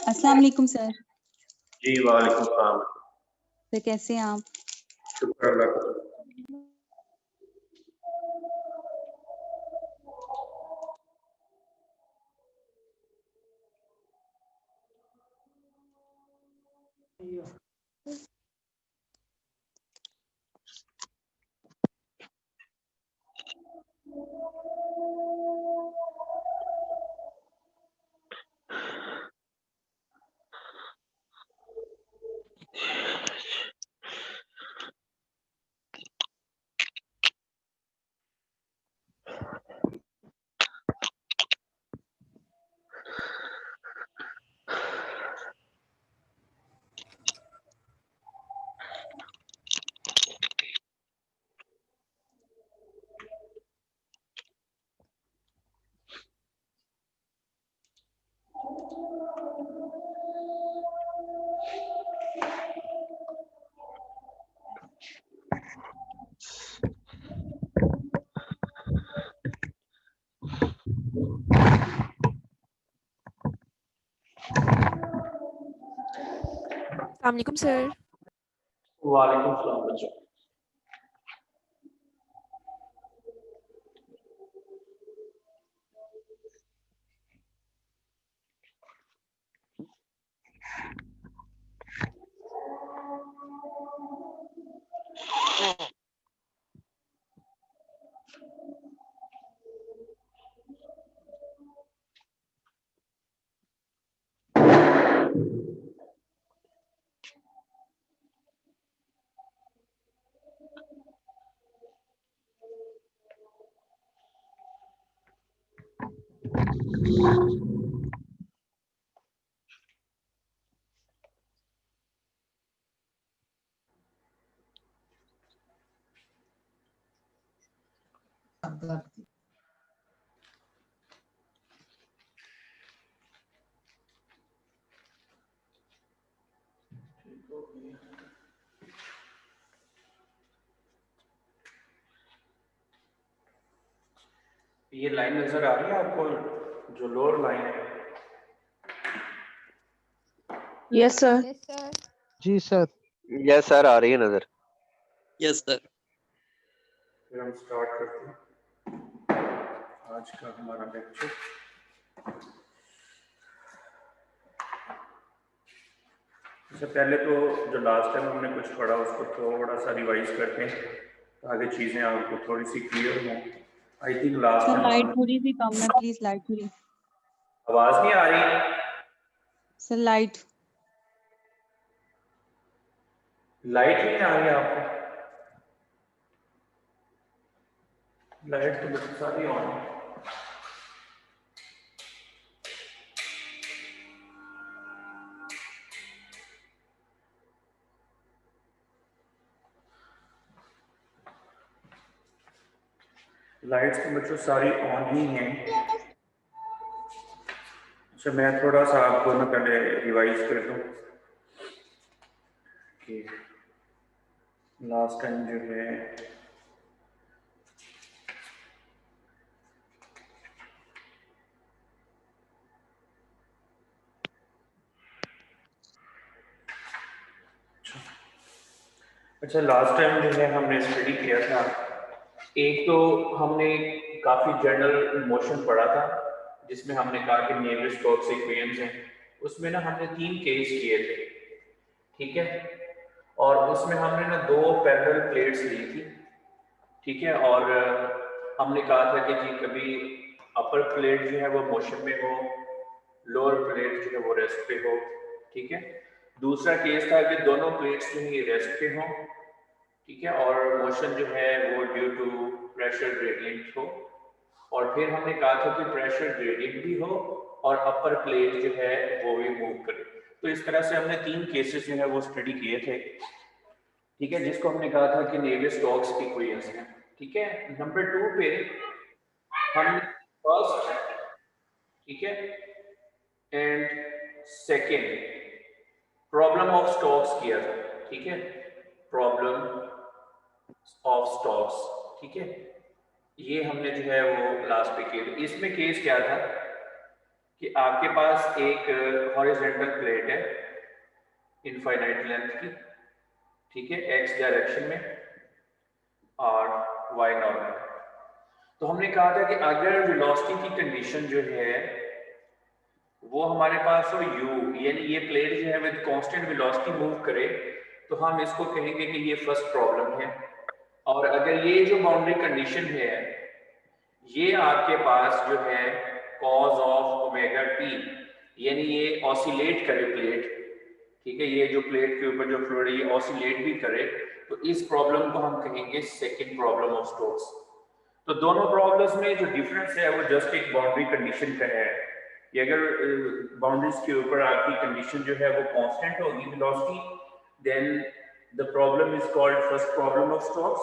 अस्सलाम वालेकुम सर। जी वालेकुम सलाम। सर कैसे हैं आप? शुक्र अल्लाह का। अस्सलामुअलैकुम सर। वालेकुम सलाम बच्चों। ये लाइन नजर आ रही है आपको, जो लोअर लाइन है? Yes sir. जी सर। यस सर, आ रही है नजर। Yes sir. फिर हम स्टार्ट करते हैं आज का हमारा लेक्चर। इससे पहले तो जो लास्ट टाइम हमने कुछ पढ़ा उसको थोड़ा सा रिवाइज करते हैं ताकि चीज़ें आपको थोड़ी सी क्लियर हों। I think last sir light time थोड़ी सी कम है, प्लीज लाइट थोड़ी। आवाज़ नहीं आ रही। सर लाइट लाइट नहीं आ रही आपको? लाइट तो बहुत सारी ऑन है। लाइट्स तो बच्चों सारी ऑन ही हैं। अच्छा, मैं थोड़ा सा आपको ना पहले रिवाइज कर दूं कि लास्ट टाइम जो है अच्छा लास्ट टाइम जो है हमने स्टडी किया था, एक तो हमने काफ़ी जनरल मोशन पढ़ा था जिसमें हमने कहा कि नेवियर-स्टोक्स इक्वेशंस हैं। उसमें ना हमने 3 केस किए थे, ठीक है, और उसमें हमने ना 2 पैरेलल प्लेट्स ली थी, ठीक है, और हमने कहा था कि जी कभी अपर प्लेट जो है वो मोशन में हो, लोअर प्लेट जो है वो रेस्ट पे हो, ठीक है। दूसरा केस था कि दोनों प्लेट्स जो है रेस्ट पे हों, ठीक है, और मोशन जो है वो ड्यू टू प्रेशर ग्रेडियंट हो, और फिर हमने कहा था कि प्रेशर ग्रेडियंट भी हो और अपर प्लेट जो है वो भी मूव करे। तो इस तरह से हमने 3 केसेस जो है वो स्टडी किए थे, ठीक है, जिसको हमने कहा था कि नेवियर-स्टोक्स इक्वेशंस हैं, ठीक है। नंबर 2 पे हमने फर्स्ट, ठीक है, and second problem of Stokes किया था, ठीक है, प्रॉब्लम ऑफ स्टोक्स, ठीक है, ये हमने जो है वो लास्ट पे किया। इसमें केस क्या था कि आपके पास एक हॉरिजॉन्टल प्लेट है इनफाइनाइट लेंथ की, ठीक है, एक्स डायरेक्शन में और वाई नॉर्मल। तो हमने कहा था कि अगर वेलोसिटी की कंडीशन जो है वो हमारे पास हो u, यानी ये प्लेट जो है विद कांस्टेंट वेलोसिटी मूव करे, तो हम इसको कहेंगे कि ये फर्स्ट प्रॉब्लम है। और अगर ये जो बाउंड्री कंडीशन है ये आपके पास जो है कॉज ऑफ ओमेगा टी, यानी ये ऑसिलेट करे प्लेट, ठीक है, ये जो प्लेट के ऊपर जो फ्लूइड है ये ऑसिलेट भी करे, तो इस प्रॉब्लम को हम कहेंगे सेकंड प्रॉब्लम ऑफ स्टोक्स। तो दोनों प्रॉब्लम्स में जो डिफरेंस है वो जस्ट एक बाउंड्री कंडीशन का है कि अगर बाउंड्रीज के ऊपर आपकी कंडीशन जो है वो कांस्टेंट होगी velocity, then the problem is called first problem of Stokes.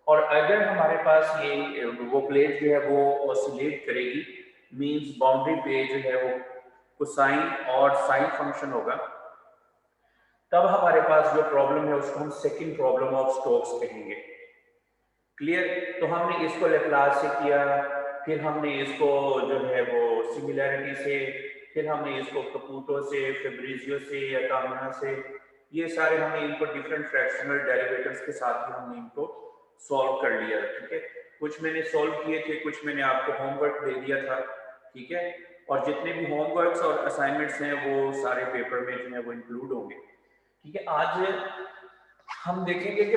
और अगर हमारे पास ये वो प्लेट जो है वो ऑसिलेट करेगी, मींस बाउंड्री पे जो है वो कोसाइन और साइन फंक्शन होगा, तब हमारे पास जो प्रॉब्लम है उसको हम सेकंड प्रॉब्लम ऑफ स्टोक्स कहेंगे। क्लियर? तो हमने इसको लेप्लास से किया, फिर हमने इसको जो है वो सिमिलैरिटी से, फिर हमने इसको कपूटो से, फेब्रिजियो से, अटामना से, ये सारे हमने इनको डिफरेंट फ्रैक्शनल डेरिवेटिव्स के साथ भी हमने इनको सॉल्व कर लिया, ठीक है। कुछ मैंने सॉल्व किए थे, कुछ मैंने आपको होमवर्क दे दिया था, ठीक है, और जितने भी होमवर्क्स और असाइनमेंट्स हैं वो सारे पेपर में जो है वो इंक्लूड होंगे, ठीक है। आज हम देखेंगे कि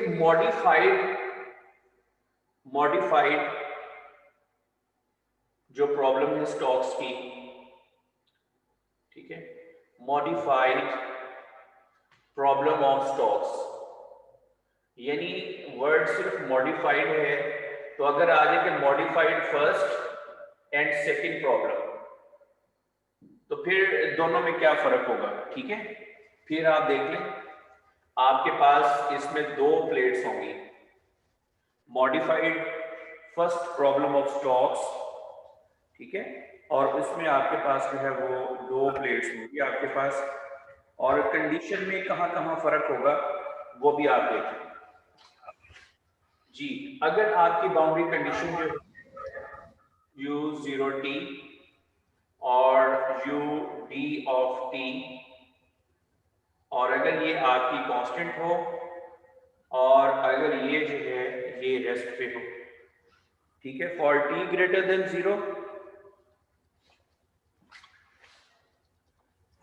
मॉडिफाइड जो प्रॉब्लम है स्टॉक्स की, ठीक है, मॉडिफाइड प्रॉब्लम ऑफ स्टॉक्स, यानी वर्ड सिर्फ मॉडिफाइड है, तो अगर आ जाए कि modified first and second problem, तो फिर दोनों में क्या फर्क होगा, ठीक है। फिर आप देख लें, आपके पास इसमें 2 प्लेट्स होंगी, modified first problem of stocks, ठीक है, और उसमें आपके पास जो है वो 2 प्लेट्स होंगी आपके पास, और कंडीशन में कहाँ फर्क होगा वो भी आप देखें जी। अगर आपकी बाउंड्री कंडीशन जो u0t और ud ऑफ t, और अगर ये आपकी कांस्टेंट हो और अगर ये जो है ये रेस्ट पे हो, ठीक है, for t greater than 0,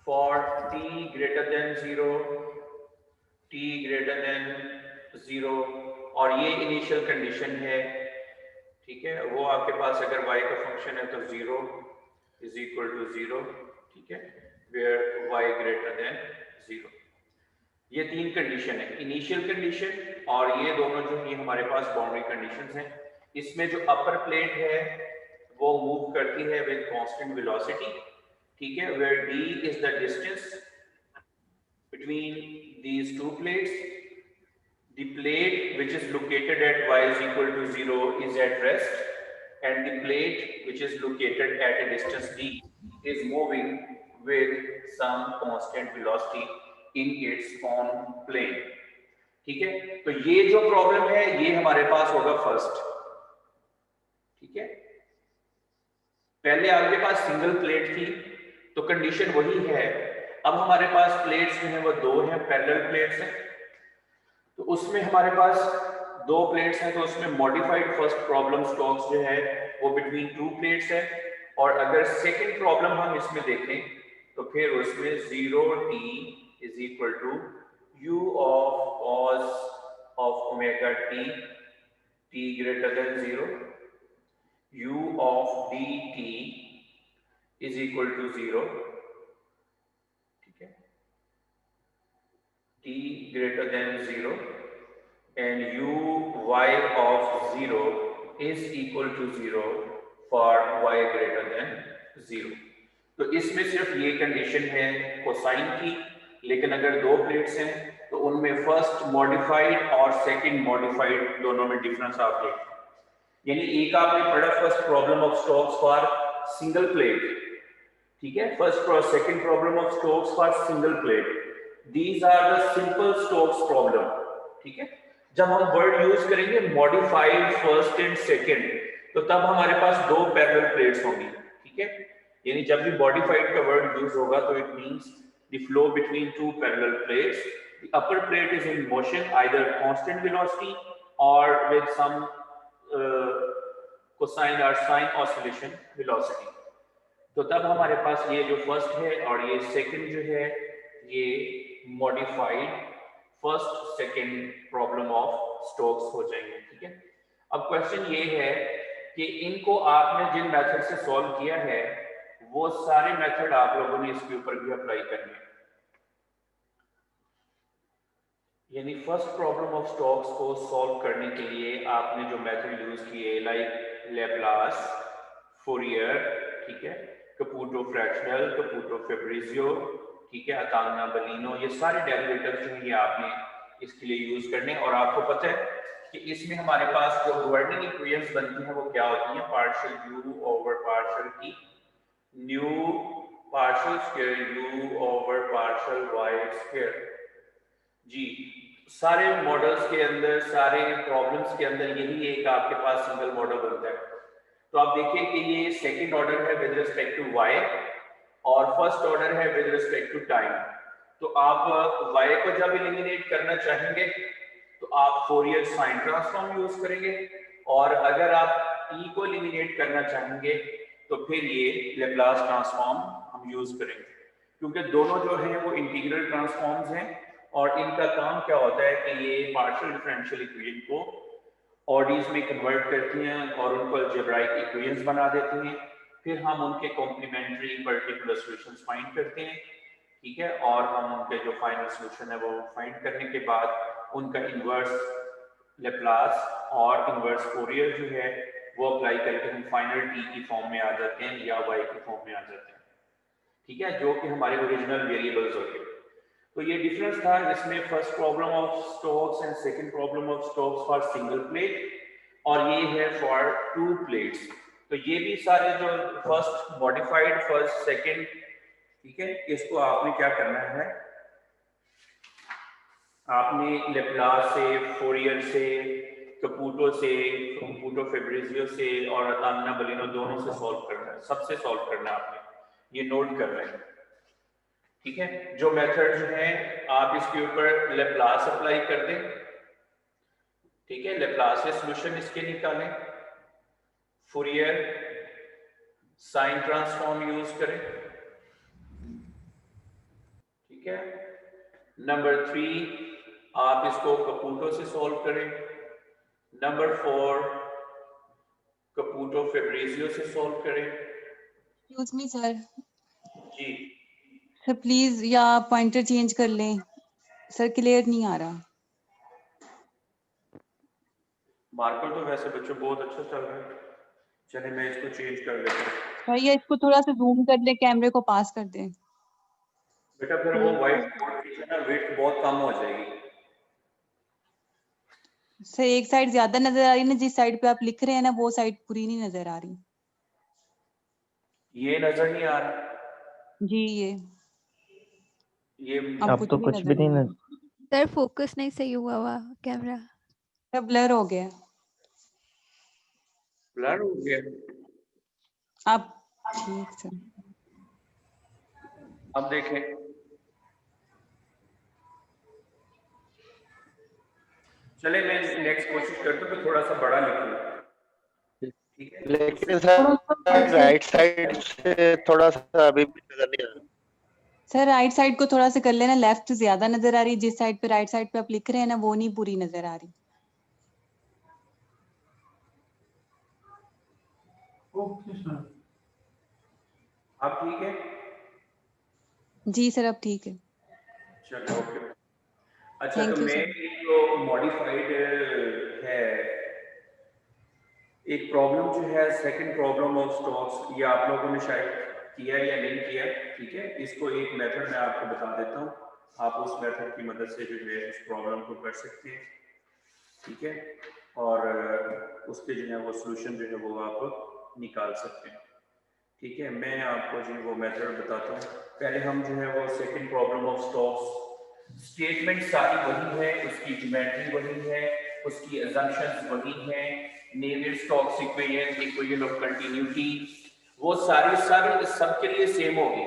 for t greater than 0 t greater than 0 और ये इनिशियल कंडीशन है, ठीक है। वो आपके पास अगर y का फंक्शन है तो 0 इज इक्वल टू 0, ठीक है, वेयर y ग्रेटर देन 0। ये तीन कंडीशन है, इनिशियल कंडीशन और ये दोनों जो ये हमारे पास बाउंड्री कंडीशंस हैं। इसमें जो अपर प्लेट है वो मूव करती है विद कांस्टेंट वेलोसिटी, ठीक है, where d is the distance between these two plates. The plate which is located at y is equal to 0 is at rest, and the plate which is located at a distance d is moving with some constant velocity in its own plane, ठीक है। तो ये जो problem है ये हमारे पास होगा first, ठीक है। पहले आपके पास सिंगल प्लेट थी तो कंडीशन वही है, अब हमारे पास प्लेट्स जो हैं वो दो हैं, पैरेलल प्लेट्स हैं। तो उसमें हमारे पास दो प्लेट्स हैं तो उसमें मॉडिफाइड फर्स्ट प्रॉब्लम स्टोक्स जो है वो बिटवीन टू प्लेट्स है, और अगर सेकंड प्रॉब्लम हम इसमें देखें तो फिर उसमें 0t is equal to u of cos of omega t greater than 0, u of dt is equal to 0, t greater than 0, and u y of 0 is equal to 0 for y greater than 0। तो इसमें सिर्फ ये condition है cosine की, लेकिन अगर दो plates हैं तो उनमें फर्स्ट मॉडिफाइड और सेकंड मॉडिफाइड दोनों में डिफरेंस आप देखें। यानी एक आपने पढ़ा first problem of Stokes for single plate, ठीक है, फर्स्ट और second problem of Stokes for single plate, these are the simple Stokes problem, ठीक है। जब हम वर्ड यूज करेंगे मॉडिफाइड फर्स्ट एंड सेकंड तो तब हमारे पास दो पैरेलल प्लेट्स होंगी, ठीक है। यानी जब भी मॉडिफाइड का वर्ड यूज होगा तो it means the flow between two parallel plates, the upper plate is in motion either constant velocity और विद सम कोसाइन और साइन ऑसिलेशन वेलोसिटी। तो तब हमारे पास ये जो फर्स्ट है और ये सेकंड जो है ये modified first second problem of Stokes हो जाएंगे, ठीक है। अब क्वेश्चन ये है कि इनको आपने जिन मेथड से सॉल्व किया है वो सारे मेथड आप लोगों ने इसके ऊपर भी अप्लाई करने हैं। यानी फर्स्ट प्रॉब्लम ऑफ स्टोक्स को सॉल्व करने के लिए आपने जो मेथड यूज किए लाइक लैप्लास, फूरियर, ठीक है, कपूटो फ्रैक्शनल, कपूटो फेब्रिजियो, ठीक है, अतांगना बलिनो, ये सारे डेरिवेटिव्स जो हैं ये आपने इसके लिए यूज करने। और आपको पता है कि इसमें हमारे पास जो गवर्निंग इक्वेशंस बनती हैं वो क्या होती हैं, partial u over partial t, nu partial square u over partial y square. जी, सारे मॉडल्स के अंदर, सारे प्रॉब्लम्स के अंदर यही एक आपके पास सिंगल मॉडल बनता है। तो आप देखिए कि ये सेकंड ऑर्डर है विद रिस्पेक्ट टू y और फर्स्ट ऑर्डर है विद रिस्पेक्ट टू टाइम। तो आप y को जब एलिमिनेट करना चाहेंगे तो आप फोरियर साइन ट्रांसफॉर्म यूज करेंगे, और अगर आप t को एलिमिनेट करना चाहेंगे तो फिर ये लैप्लास ट्रांसफॉर्म हम यूज करेंगे, क्योंकि दोनों जो हैं वो इंटीग्रल ट्रांसफॉर्म्स हैं और इनका काम क्या होता है कि ये पार्शियल डिफरेंशियल इक्वेशन को ऑडीज में कन्वर्ट करती हैं और उनको अलजेब्राइक इक्वेशंस बना देती हैं, फिर हम उनके कॉम्प्लीमेंट्री पर्टिकुलर सॉल्यूशंस फाइंड करते हैं, ठीक है, और हम उनके जो फाइनल सॉल्यूशन है वो फाइंड करने के बाद उनका इन्वर्स लैप्लास और इन्वर्स फोरियर जो है वो अप्लाई करके हम फाइनल टी की फॉर्म में आ जाते हैं या वाई की फॉर्म में आ जाते हैं, ठीक है, जो कि हमारे ओरिजिनल वेरिएबल्स होते हैं। तो ये डिफरेंस था इसमें first problem of Stokes and second problem of Stokes for single plate, और ये है फॉर टू प्लेट्स। तो ये भी सारे जो फर्स्ट मॉडिफाइड फर्स्ट सेकंड, ठीक है, इसको आपने क्या करना है, आपने लैप्लास से, फोरियर से, कपूटो से, कपूटो फेब्रिजियो से और अतांगना बलिनो दोनों से सॉल्व करना है, सबसे सॉल्व करना है आपने, ये नोट कर रहे हैं, ठीक है। जो मेथड जो है आप इसके ऊपर लैप्लास अप्लाई कर दें, ठीक है, लैप्लास से सॉल्यूशन इसके निकालें, फूरियर साइन ट्रांसफॉर्म यूज करें, ठीक है। नंबर 3, आप इसको कपूटो से सॉल्व करें। नंबर 4 कपूटो फेब्रेजियो से सॉल्व करें। एक्सक्यूज मी सर, जी सर प्लीज या पॉइंटर चेंज कर लें, सर क्लियर नहीं आ रहा। मार्कर तो वैसे बच्चों बहुत अच्छा चल रहा है, चलिए मैं इसको चेंज कर लेता हूँ। भैया इसको थोड़ा सा जूम कर ले, कैमरे को पास कर दे। बेटा फिर वो व्हाइट बोर्ड की ना विड्थ बहुत कम हो जाएगी। सर एक साइड ज्यादा नजर आ रही है ना, जिस साइड पे आप लिख रहे हैं ना वो साइड पूरी नहीं नजर आ रही। ये नजर नहीं आ रहा, जी ये अब तो कुछ भी नहीं नजर सर फोकस नहीं सही हुआ हुआ कैमरा। सब ब्लर हो गया। ब्लर हो गया। अब ठीक सर। अब देखें, चले मैं नेक्स्ट कोशिश करता हूँ कि थोड़ा सा बड़ा लिखूं, ठीक है। लेकिन सर राइट साइड से थोड़ा सा अभी भी नजर नहीं आ रहा। सर राइट साइड को थोड़ा सा कर लेना, लेफ्ट ज्यादा नजर आ रही है, जिस साइड पे राइट साइड पे आप लिख रहे हैं ना वो नहीं पूरी नजर आ रही। अब ठीक है। जी सर अब ठीक है। चलो ओके। अच्छा Thank तो you, मैं sir. एक जो मॉडिफाइड है, एक प्रॉब्लम जो है सेकंड प्रॉब्लम ऑफ स्टॉक्स, ये आप लोगों ने शायद किया या नहीं किया, ठीक है। इसको एक मेथड मैं आपको बता देता हूँ, आप उस मेथड की मदद से जो है उस प्रॉब्लम को कर सकते हैं, ठीक है। और उसके जो है वो सोल्यूशन जो है वो आप निकाल सकते हैं, ठीक है। मैं आपको जो है वो मेथड बताता हूँ। पहले हम जो है वो second problem of stocks, statement सारी वही है, उसकी ज्योमेट्री वही है, उसकी असम्पशंस वही है, Navier Stokes equation, equation of continuity, वो सारी सबके लिए सेम होगी,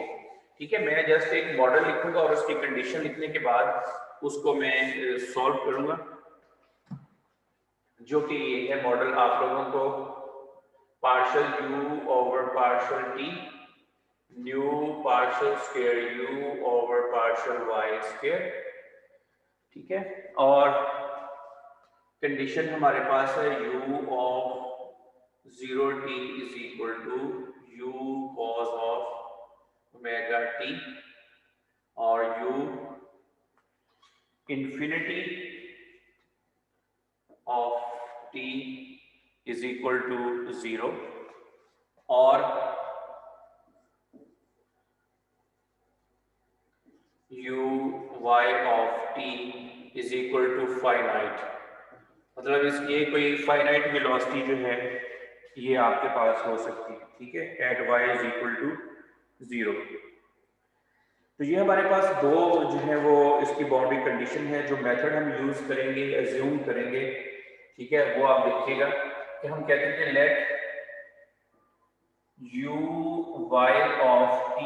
ठीक है। मैं जस्ट एक मॉडल लिखूंगा और उसकी कंडीशन लिखने के बाद उसको मैं सॉल्व करूंगा, जो कि ये है मॉडल आप लोगों को partial u over partial t, nu partial square u over partial y square, ठीक है। और कंडीशन हमारे पास है u of 0t is equal to u cos of omega t, और u infinity of t is equal to 0, और u y of t is equal to finite. मतलब इस ये कोई फाइनाइट वेलोसिटी जो है ये आपके पास हो सकती है, ठीक है, at y is equal to 0। तो ये हमारे पास दो जो है वो इसकी बाउंड्री कंडीशन है। जो मेथड हम यूज करेंगे, एज्यूम करेंगे, ठीक है, वो आप देखिएगा कि हम कहते हैं let u y of t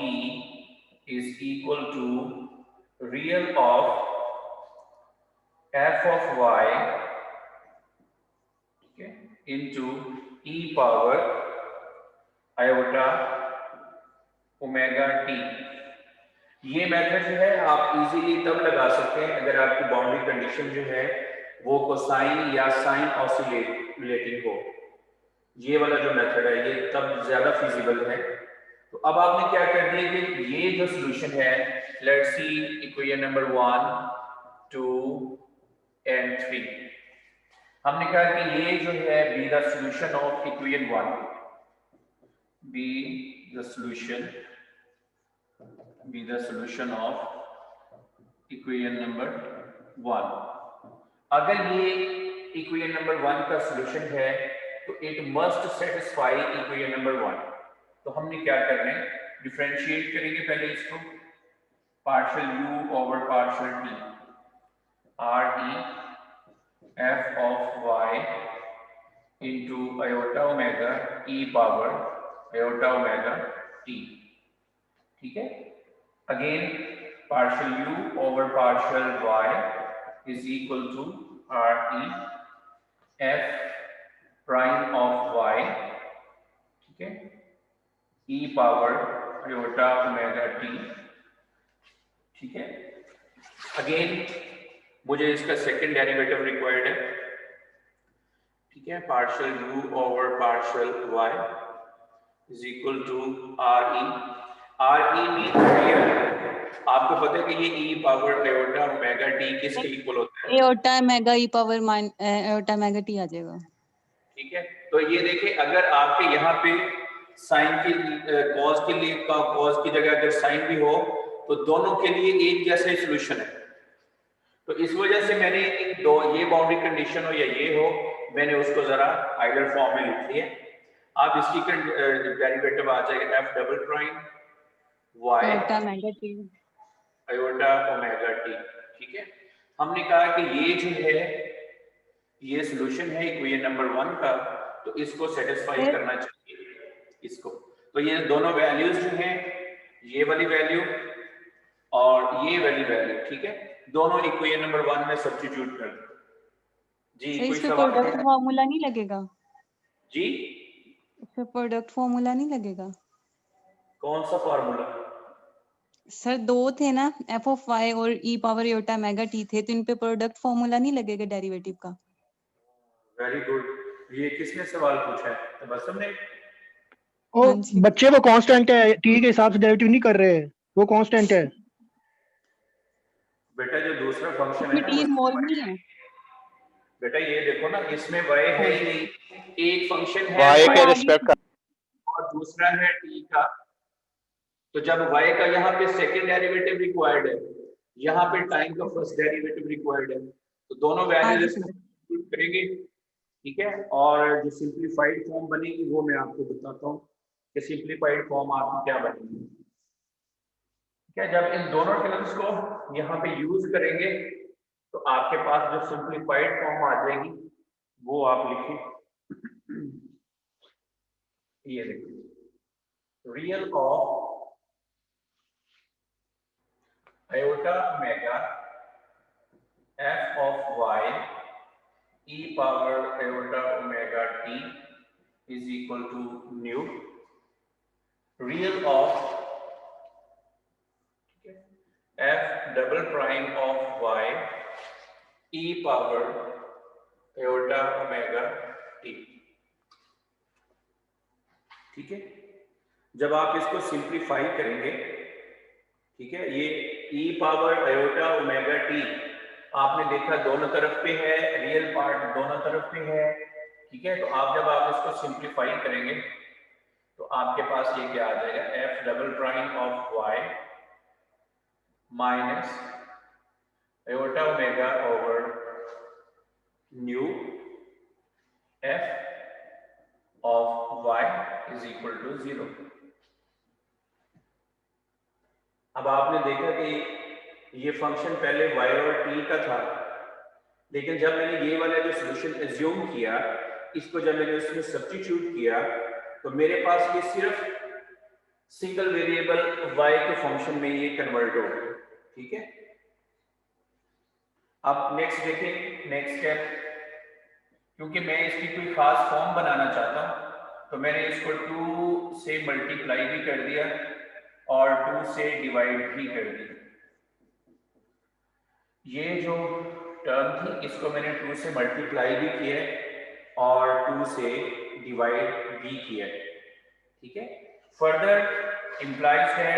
is equal to real of f of y, ठीक है, into e power iota omega t. ये मेथड जो है आप इजीली तब लगा सकते हैं अगर आपकी बाउंड्री कंडीशन जो है वो कोसाइन या साइन ऑसिलेटिंग हो। ये वाला जो मेथड है ये तब ज्यादा फिजिबल है। तो अब आपने क्या कर दिया कि ये जो सॉल्यूशन है, let's see equation number 1 2 and 3, हमने कहा कि ये जो है be the solution of equation 1, be the solution of equation number 1। अगर ये इक्वेशन नंबर 1 का सॉल्यूशन है तो it must satisfy equation number 1। तो हमने क्या करना है, डिफरेंशिएट करेंगे पहले इसको, partial u over partial t, r e f of y into iota omega e power iota omega t, ठीक है। Again partial u over partial y is equal to r e f prime of y, ठीक है, e power iota omega t, ठीक है। Again मुझे इसका second derivative required है, ठीक है, partial u over partial y is equal to R E mean real. आपको पता है कि ये e power iota omega t किसके इक्वल होता है? Iota omega e power iota omega t आ जाएगा। ठीक है, तो ये देखिए अगर आपके यहाँ पे साइन की कॉस के लिए कॉस की जगह अगर साइन भी हो तो दोनों के लिए एक जैसा ही सोल्यूशन है। तो इस वजह से मैंने इन दो, ये बाउंड्री कंडीशन हो या ये हो, मैंने उसको जरा आइडल फॉर्म में लिख लिया। आप इसकी डेरिवेटिव आ जाएगा f double prime y aorta omega T iota omega t। ठीक है, हमने कहा कि ये जो है ये सॉल्यूशन है इक्वेशन नंबर 1 का, तो इसको सेटिस्फाई करना चाहिए इसको। तो ये दोनों वैल्यूज जो हैं, ये वाली वैल्यू और ये वाली वैल्यू, ठीक है, दोनों इक्वेशन नंबर 1 में सब्स्टिट्यूट कर दो। जी कोई इसमें सवाल प्रोडक्ट है? फार्मूला नहीं लगेगा? जी इसमें प्रोडक्ट फार्मूला नहीं लगेगा? कौन सा फार्मूला? सर दो थे ना, एफ ऑफ वाई और ई पावर एयोटा मेगा टी थे, तो इन पे प्रोडक्ट फार्मूला नहीं लगेगा डेरिवेटिव का? वेरी गुड, ये किसने सवाल पूछा है? तो बस हमने ओ हाँ जी। बच्चे वो कांस्टेंट है, टी के हिसाब से डेरिवेटिव नहीं कर रहे, वो कांस्टेंट है। बेटा जो दूसरा फंक्शन है इसमें ना टी इन्वॉल्व नहीं है? बेटा ये देखो ना, इसमें y है ही नहीं, एक फंक्शन है वाई के आगे- रिस्पेक्ट का और दूसरा है t का। तो जब y का यहाँ पे सेकंड डेरिवेटिव रिक्वायर्ड है, यहाँ पे टाइम का फर्स्ट डेरिवेटिव रिक्वायर्ड है, तो दोनों वैल्यूज आगे- इसको करेंगे। ठीक है, और जो सिंपलीफाइड फॉर्म बनेगी वो मैं आपको बताता हूँ कि सिंपलीफाइड फॉर्म आपकी क्या बनेगी। ठीक है, जब इन दोनों टर्म्स को यहाँ पे यूज करेंगे तो आपके पास जो सिंपलीफाइड फॉर्म आ जाएगी वो आप लिखिए, ये देखिए, real of iota mega f of y e power iota omega t is equal to nu real of f double prime of y e power iota omega t। ठीक है, जब आप इसको सिंप्लीफाई करेंगे, ठीक है, ये e power iota omega T आपने देखा दोनों तरफ पे है, रियल पार्ट दोनों तरफ पे है। ठीक है, तो आप जब आप इसको सिंप्लीफाई करेंगे तो आपके पास ये क्या आ जाएगा, f double prime of y minus iota omega over nu f of y is equal to 0। अब आपने देखा कि ये फंक्शन पहले y और t का था, लेकिन जब मैंने ये वाला जो सॉल्यूशन एज्यूम किया, इसको जब मैंने उसमें सब्स्टिट्यूट किया तो मेरे पास ये सिर्फ सिंगल वेरिएबल y के फंक्शन में ये कन्वर्ट हो गया। ठीक है, अब नेक्स्ट देखें, नेक्स्ट स्टेप, क्योंकि मैं इसकी कोई खास फॉर्म बनाना चाहता हूं तो मैंने इसको 2 से मल्टीप्लाई भी कर दिया और 2 से डिवाइड भी कर दी। ये जो टर्म थी इसको मैंने 2 से मल्टीप्लाई भी किया और 2 से डिवाइड भी किया। ठीक है, फर्दर इम्प्लाइज है,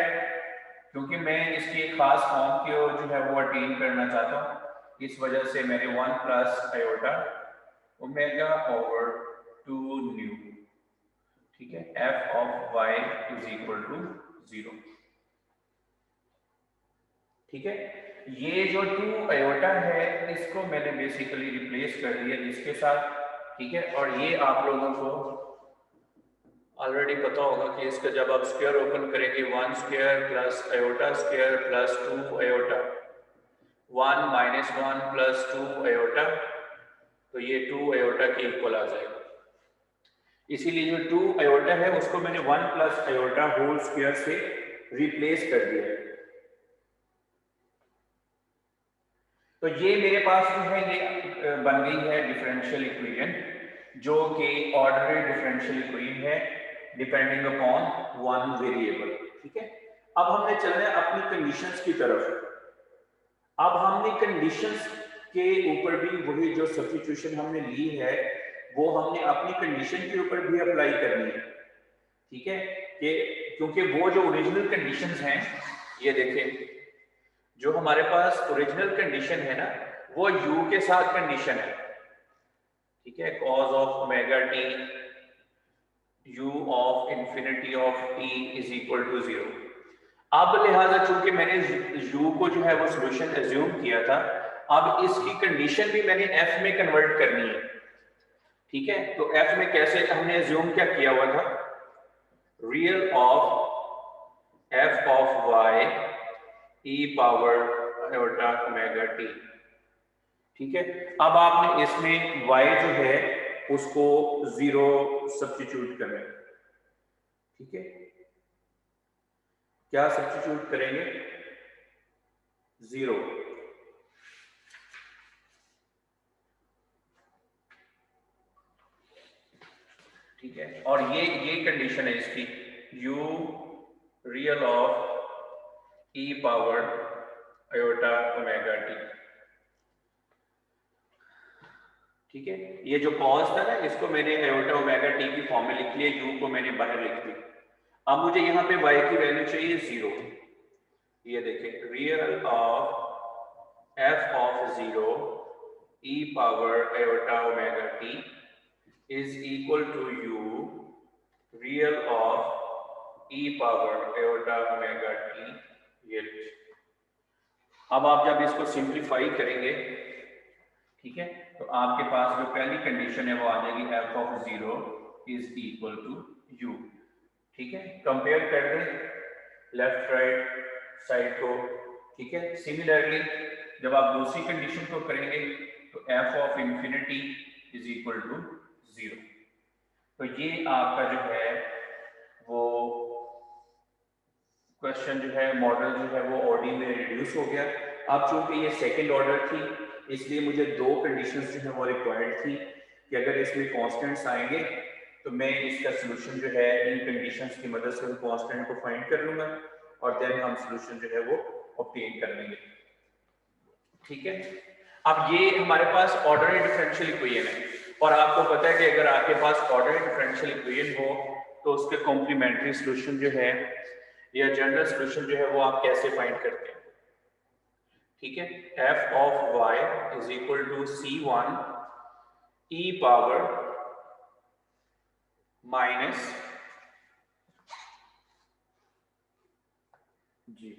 क्योंकि मैं इसकी एक खास फॉर्म को जो है वो अटेन करना चाहता हूँ, इस वजह से मैंने 1 plus iota omega over 2 nu, ठीक है, f of y is equal to 0। ठीक है, ये जो 2 आयोटा है इसको मैंने बेसिकली रिप्लेस कर दिया इसके साथ। ठीक है, और ये आप लोगों को ऑलरेडी पता होगा कि इसका जब आप स्क्वायर ओपन करेंगे 1 square plus iota square plus 2 iota, 1 minus 1 plus 2 iota, तो ये 2 आयोटा के इक्वल आ जाएगा। इसीलिए जो 2 आयोटा है उसको मैंने 1 प्लस आयोटा होल स्क्वायर से रिप्लेस कर दिया है। तो ये मेरे पास जो है ये बन गई है डिफरेंशियल इक्वेशन, जो कि ऑर्डिनरी डिफरेंशियल इक्वेशन है डिपेंडिंग अपॉन वन वेरिएबल। ठीक है, अब हमने चलना है अपनी कंडीशंस की तरफ। अब हमने कंडीशंस के ऊपर भी वही जो सब्स्टिट्यूशन हमने ली है वो हमने अपनी कंडीशन के ऊपर भी अप्लाई करनी है, ठीक है, कि क्योंकि वो जो ओरिजिनल कंडीशंस हैं, ये देखें जो हमारे पास ओरिजिनल कंडीशन है ना वो u के साथ कंडीशन है, ठीक है, cos of omega t u of infinity of t is equal to 0। अब लिहाजा चूंकि मैंने u को जो है वो सॉल्यूशन एज्यूम किया था, अब इसकी कंडीशन भी मैंने f में कन्वर्ट करनी है, ठीक है। तो f में कैसे हमने एज्यूम क्या किया हुआ था, real of f of y e power iota omega t, ठीक है। अब आपने इसमें y जो है उसको 0 सब्स्टिट्यूट करें, ठीक है। क्या सब्स्टिट्यूट करेंगे, 0, ठीक है। और ये कंडीशन है इसकी, u real of e power iota omega t, ठीक है। ये जो कॉस था ना इसको मैंने आयोटा ओमेगा t की फॉर्म में लिख लिया, u को मैंने बाहर लिख दिया। अब मुझे यहाँ पे y की वैल्यू चाहिए 0, ये देखें real of f of 0 e power iota omega t is equal to u real of e power iota omega t, ये। अब आप जब इसको सिंप्लीफाई करेंगे, ठीक है, तो आपके पास जो पहली कंडीशन है वो आ जाएगी f of 0 is equal to u, ठीक है। कंपेयर कर दें लेफ्ट राइट साइड को, ठीक है। सिमिलरली जब आप दूसरी कंडीशन को करेंगे तो f of infinity is equal to 0। तो ये आपका जो है वो क्वेश्चन जो है मॉडल जो है वो ODE में रिड्यूस हो गया। अब चूंकि ये सेकंड ऑर्डर थी इसलिए मुझे दो कंडीशंस जो है वो रिक्वायर्ड थी कि अगर इसमें कांस्टेंट्स आएंगे तो मैं इसका सॉल्यूशन जो है इन कंडीशंस की मदद से कांस्टेंट को फाइंड कर लूंगा और देन हम सॉल्यूशन जो है वो ऑब्टेन कर लेंगे, ठीक है। अब ये हमारे पास ऑर्डिनरी डिफरेंशियल इक्वेशन है और आपको पता है कि अगर आपके पास ऑर्डिनरी डिफरेंशियल इक्वेशन हो तो उसके कॉम्प्लीमेंट्री सॉल्यूशन जो है या जनरल सॉल्यूशन जो है वो आप कैसे फाइंड करते हैं, ठीक है। f of y is equal to c1 e power minus जी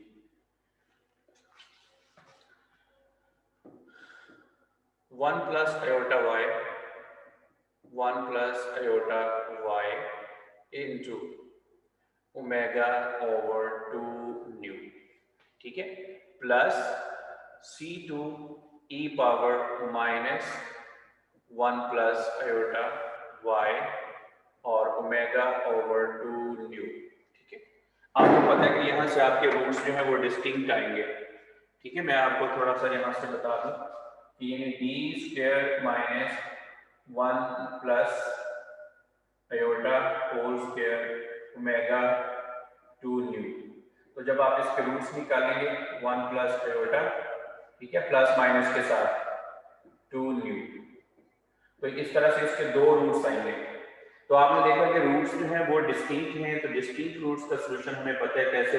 1 plus iota y 1 plus iota y into omega over 2 nu, ठीक है, plus c2 e power minus 1 plus iota y और ओमेगा ओवर 2 न्यू, ठीक है। आपको पता है कि यहाँ से आपके रूट्स जो है वो डिस्टिंक्ट आएंगे, ठीक है। मैं आपको थोड़ा सा यहाँ से बता दूं कि ये D square minus 1 plus iota whole square omega 2 nu. तो जब आप इसके रूट्स निकालेंगे 1 प्लस आयोटा, ठीक है, प्लस माइनस के साथ 2 न्यू, तो इस तरह से इसके दो रूट्स आएंगे। तो आपने देखा कि रूट्स जो हैं वो डिस्टिंक्ट हैं, तो डिस्टिंक्ट रूट्स का सॉल्यूशन हमें पता है कैसे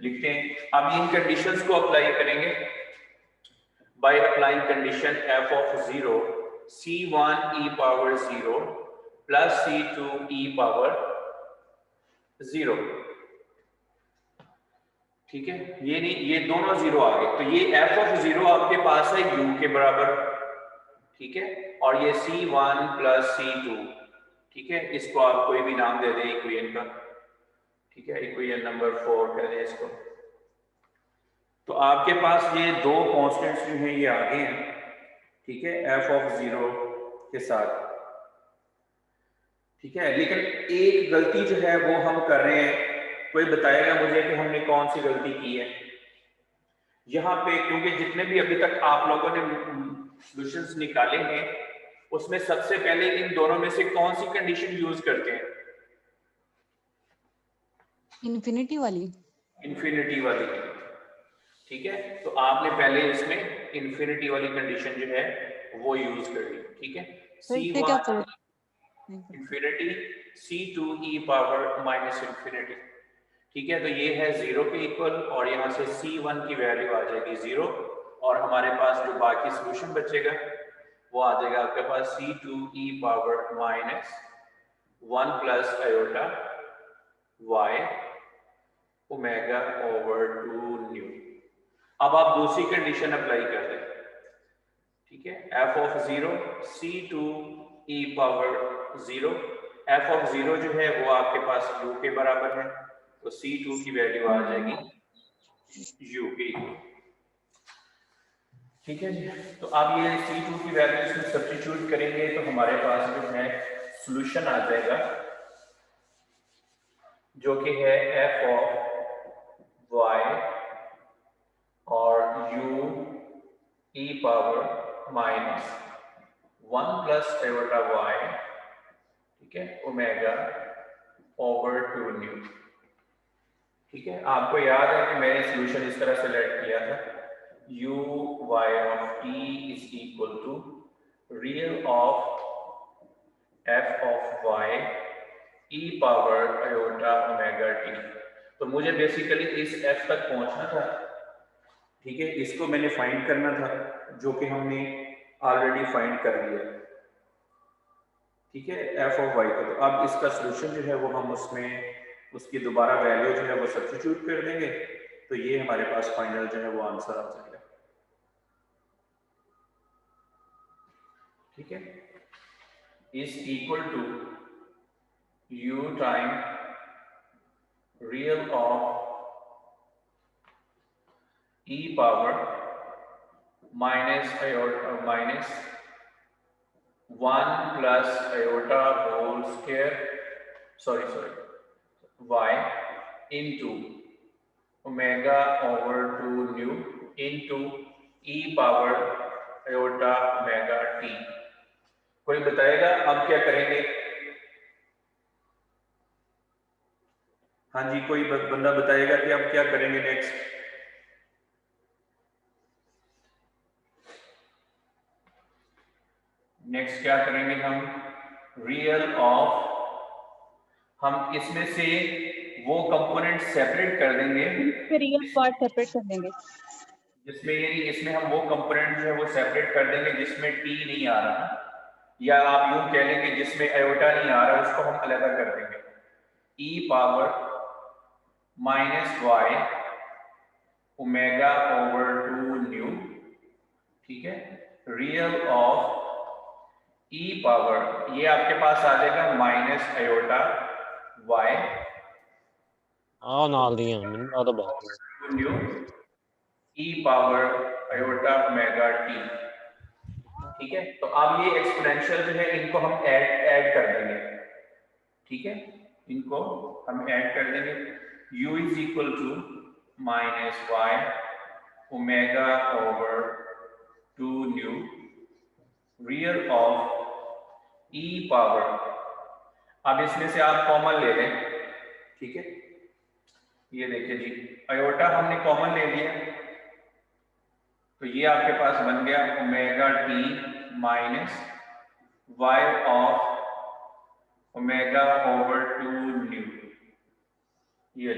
लिखते हैं। अब इन कंडीशंस को अप्लाई करेंगे by applying condition f of 0 c1 e power 0 plus c2 e power 0, ठीक है। ये नहीं, ये दोनों 0 आ गए, तो ये f ऑफ 0 आपके पास है u के बराबर, ठीक है, और ये c1 प्लस c2, ठीक है। इसको आप कोई भी नाम दे दें इक्वेशन का, ठीक है, इक्वेशन नंबर 4 कह दें इसको। तो आपके पास ये दो कांस्टेंट्स जो हैं ये आ गए हैं, ठीक है, f ऑफ 0 के साथ, ठीक है। लेकिन एक गलती जो है वो हम कर रहे हैं, कोई बताएगा मुझे कि हमने कौन सी गलती की है यहाँ पे, क्योंकि जितने भी अभी तक आप लोगों ने सॉल्यूशंस निकाले हैं उसमें सबसे पहले इन दोनों में से कौन सी कंडीशन यूज करते हैं, इन्फिनिटी वाली, इंफिनिटी वाली, ठीक है। तो आपने पहले इसमें इन्फिनिटी वाली कंडीशन जो है वो यूज करनी, ठीक है। तो इससे क्या C1 फर्क? Infinity, C2 e power minus infinity, ठीक है। तो ये है 0 के इक्वल और यहाँ से C1 की वैल्यू आ जाएगी 0 और हमारे पास जो बाकी सोल्यूशन बचेगा वो आ जाएगा आपके पास C2 e power minus 1 plus iota y omega over 2 new. अब आप दूसरी कंडीशन अप्लाई कर दें, ठीक है। f of 0 C2 e power 0, f of 0 जो है वो आपके पास u के बराबर है, तो C2 की वैल्यू आ जाएगी u के, ठीक है जी। तो आप ये C2 की वैल्यू इसमें सब्स्टिट्यूट करेंगे तो हमारे पास जो है सॉल्यूशन आ जाएगा जो कि है f ऑफ y और u e power minus 1 plus iota y, ठीक है, ओमेगा ओवर 2 न्यू, ठीक है। आपको याद है कि मैंने सॉल्यूशन इस तरह से लेट किया था, u y of t is equal to real of f of y e power iota omega t। तो मुझे बेसिकली इस f तक पहुंचना था, ठीक है, इसको मैंने फाइंड करना था जो कि हमने ऑलरेडी फाइंड कर लिया, ठीक है, f ऑफ y को। तो अब इसका सॉल्यूशन जो है वो हम उसमें उसकी दोबारा वैल्यू जो है वो सब्स्टिट्यूट कर देंगे, तो ये हमारे पास फाइनल जो है वो आंसर आ जाएगा, ठीक है। Is equal to u time real of e power minus iota minus 1 plus iota whole square sorry y into omega over 2 nu into e power iota omega t। कोई बताएगा अब क्या करेंगे? हाँ जी, कोई बंदा बताएगा कि अब क्या करेंगे नेक्स्ट? नेक्स्ट क्या करेंगे हम? रियल ऑफ, हम इसमें से वो कंपोनेंट सेपरेट कर देंगे, रियल पार्ट सेपरेट कर देंगे, जिसमें इसमें हम वो कंपोनेंट जो है वो सेपरेट कर देंगे जिसमें t नहीं आ रहा, या आप यूं कह लें कि जिसमें आयोटा नहीं आ रहा उसको हम अलग कर देंगे। e power minus y omega over 2 nu, ठीक है, रियल ऑफ e पावर, ये आपके पास आ जाएगा माइनस आयोटा y ਨਾਲ ਦੀਆਂ ਮੈਨੂੰ ਲੱਗਦਾ ਬਾਤ new e power iota omega t, ठीक है। तो अब ये एक्सपोनेंशियल जो है इनको हम ऐड कर देंगे, ठीक है, इनको हम ऐड कर देंगे। u is equal to minus y omega over 2 nu real of e power, अब इसमें से आप कॉमन ले लें, ठीक है। ये देखिए जी, आयोटा हमने कॉमन ले लिया तो ये आपके पास बन गया omega T minus y of omega over 2 nu, ये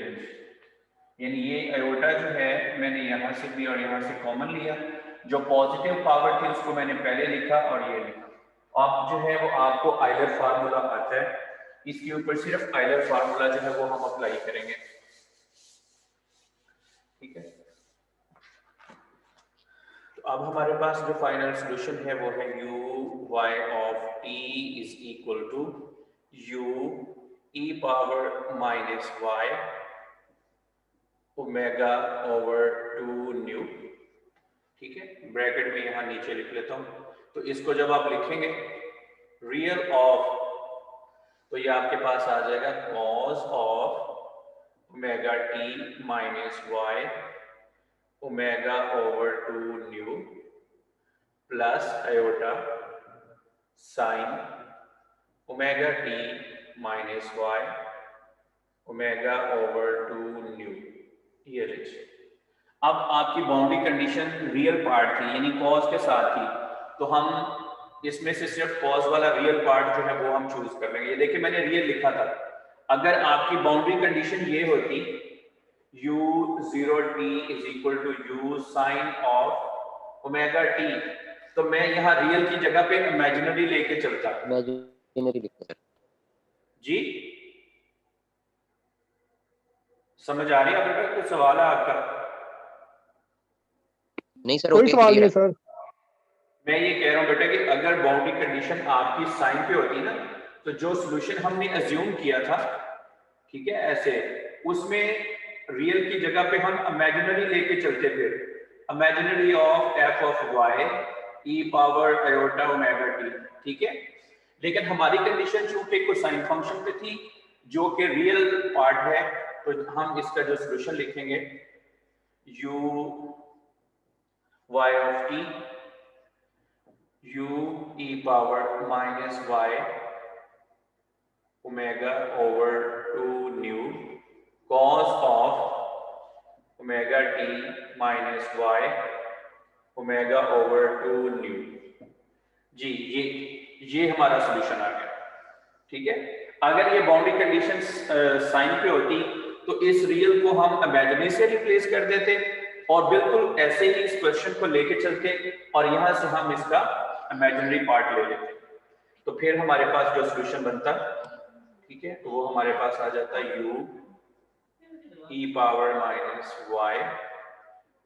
यानी ये आयोटा जो है मैंने यहाँ से भी और यहाँ से कॉमन लिया, जो पॉजिटिव पावर थी उसको मैंने पहले लिखा और ये लिखा। अब जो है वो आपको आइलर फार्मूला आता है, इसके ऊपर सिर्फ आइलर फार्मूला जो है वो हम अप्लाई करेंगे, ठीक है। तो अब हमारे पास जो फाइनल सॉल्यूशन है वो है u y of t is equal to u e power minus y omega over 2 nu, ठीक है। ब्रैकेट में यहाँ नीचे लिख लेता हूँ, तो इसको जब आप लिखेंगे रियल ऑफ, तो ये आपके पास आ जाएगा cos of omega T minus y omega over 2 nu plus iota sine omega T minus y omega over 2 nu, ये लीजिए। अब आपकी बाउंड्री कंडीशन रियल पार्ट थी यानी कॉज के साथ थी, तो हम इसमें से सिर्फ कॉज वाला रियल पार्ट जो है वो हम चूज कर लेंगे। ये देखिए मैंने रियल लिखा था। अगर आपकी बाउंड्री कंडीशन ये होती u0t is equal to u sine of omega t, तो मैं यहाँ रियल की जगह पे इमेजिनरी लेके चलता। इमेजिनरी लिखते हैं जी समझ आ रही है बेटा? कुछ सवाल है आपका? नहीं सर, कोई ओके सवाल नहीं क्लियर है है। सर। मैं ये कह रहा हूँ बेटा कि अगर बाउंड्री कंडीशन आपकी साइन पे होती ना, तो जो सॉल्यूशन हमने अज्यूम किया था, ठीक है, ऐसे उसमें रियल की जगह पे हम इमेजिनरी लेके चलते थे, imaginary of f of y e power iota omega t, ठीक है। लेकिन हमारी कंडीशन चूंकि कोसाइन फंक्शन पे थी जो कि रियल पार्ट है, तो हम इसका जो सॉल्यूशन लिखेंगे u y of t u e power minus y omega over 2 nu cos of omega t minus y omega over 2 nu. जी ये हमारा सॉल्यूशन आ गया, ठीक है। अगर ये बाउंड्री कंडीशन साइन पे होती तो इस रियल को हम इमेजिनरी से रिप्लेस कर देते और बिल्कुल ऐसे ही इस क्वेश्चन को लेके चलते और यहां से हम इसका इमेजिनरी पार्ट ले लेते, तो फिर हमारे पास जो सॉल्यूशन बनता, ठीक है, तो वो हमारे पास आ जाता u e power minus y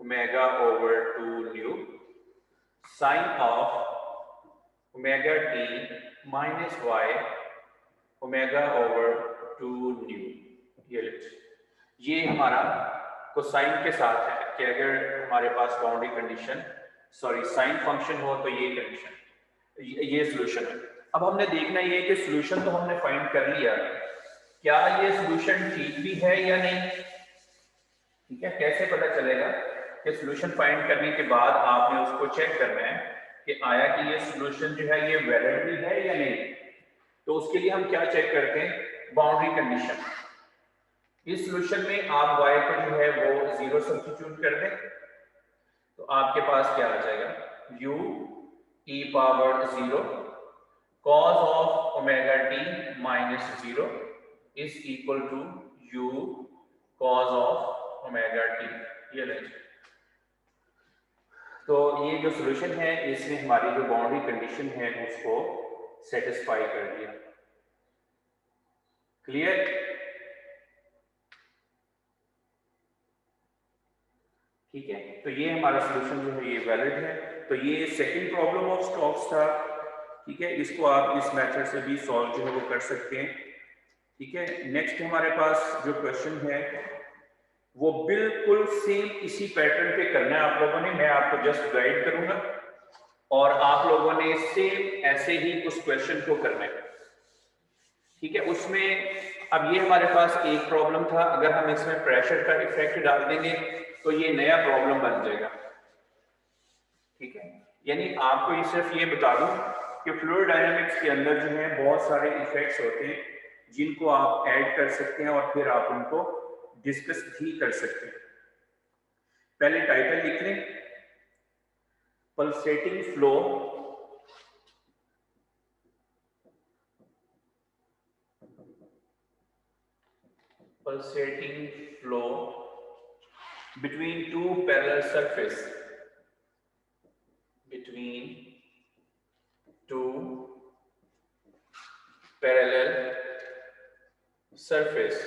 omega over 2 nu sine of omega t minus y omega over 2 nu. ये हमारा कोसाइन के साथ है कि अगर हमारे पास बाउंड्री कंडीशन साइन फंक्शन हो तो ये कंडीशन, ये सॉल्यूशन है। अब हमने देखना ये कि सॉल्यूशन तो हमने फाइंड कर लिया, क्या ये सॉल्यूशन ठीक भी है या नहीं, ठीक है। कैसे पता चलेगा कि सॉल्यूशन फाइंड करने के बाद आपने उसको चेक करना है कि आया कि ये सॉल्यूशन जो है ये वैलिड भी है या नहीं। तो उसके लिए हम क्या चेक करते हैं, बाउंड्री कंडीशन। इस सॉल्यूशन में आप y को जो है वो 0 सब्स्टिट्यूट कर दें, तो आपके पास क्या आ जाएगा, u e power 0 cos of omega t minus 0 is equal to u cos of omega t। ये लेंगे, तो ये जो सॉल्यूशन है इसने हमारी जो बाउंड्री कंडीशन है उसको सेटिस्फाई कर दिया। क्लियर? ठीक है, तो ये हमारा सॉल्यूशन जो है ये वैलिड है। तो ये सेकंड प्रॉब्लम ऑफ स्टॉक्स था, ठीक है। इसको आप इस मेथड से भी सॉल्व जो है वो कर सकते हैं, ठीक है। नेक्स्ट हमारे पास जो क्वेश्चन है वो बिल्कुल सेम इसी पैटर्न पे करना है आप लोगों ने, मैं आपको जस्ट गाइड करूंगा और आप लोगों ने सेम ऐसे ही उस क्वेश्चन को करना है, ठीक है। उसमें अब ये हमारे पास एक प्रॉब्लम था, अगर हम इसमें प्रेशर का इफेक्ट डाल देंगे तो ये नया प्रॉब्लम बन जाएगा, ठीक है। यानी आपको ये सिर्फ ये बता दूं कि फ्लूइड डायनामिक्स के अंदर जो है बहुत सारे इफेक्ट्स होते हैं जिनको आप ऐड कर सकते हैं और फिर आप उनको डिस्कस भी कर सकते हैं। पहले टाइटल लिख लें, pulsating flow between two parallel surface, between two parallel surface,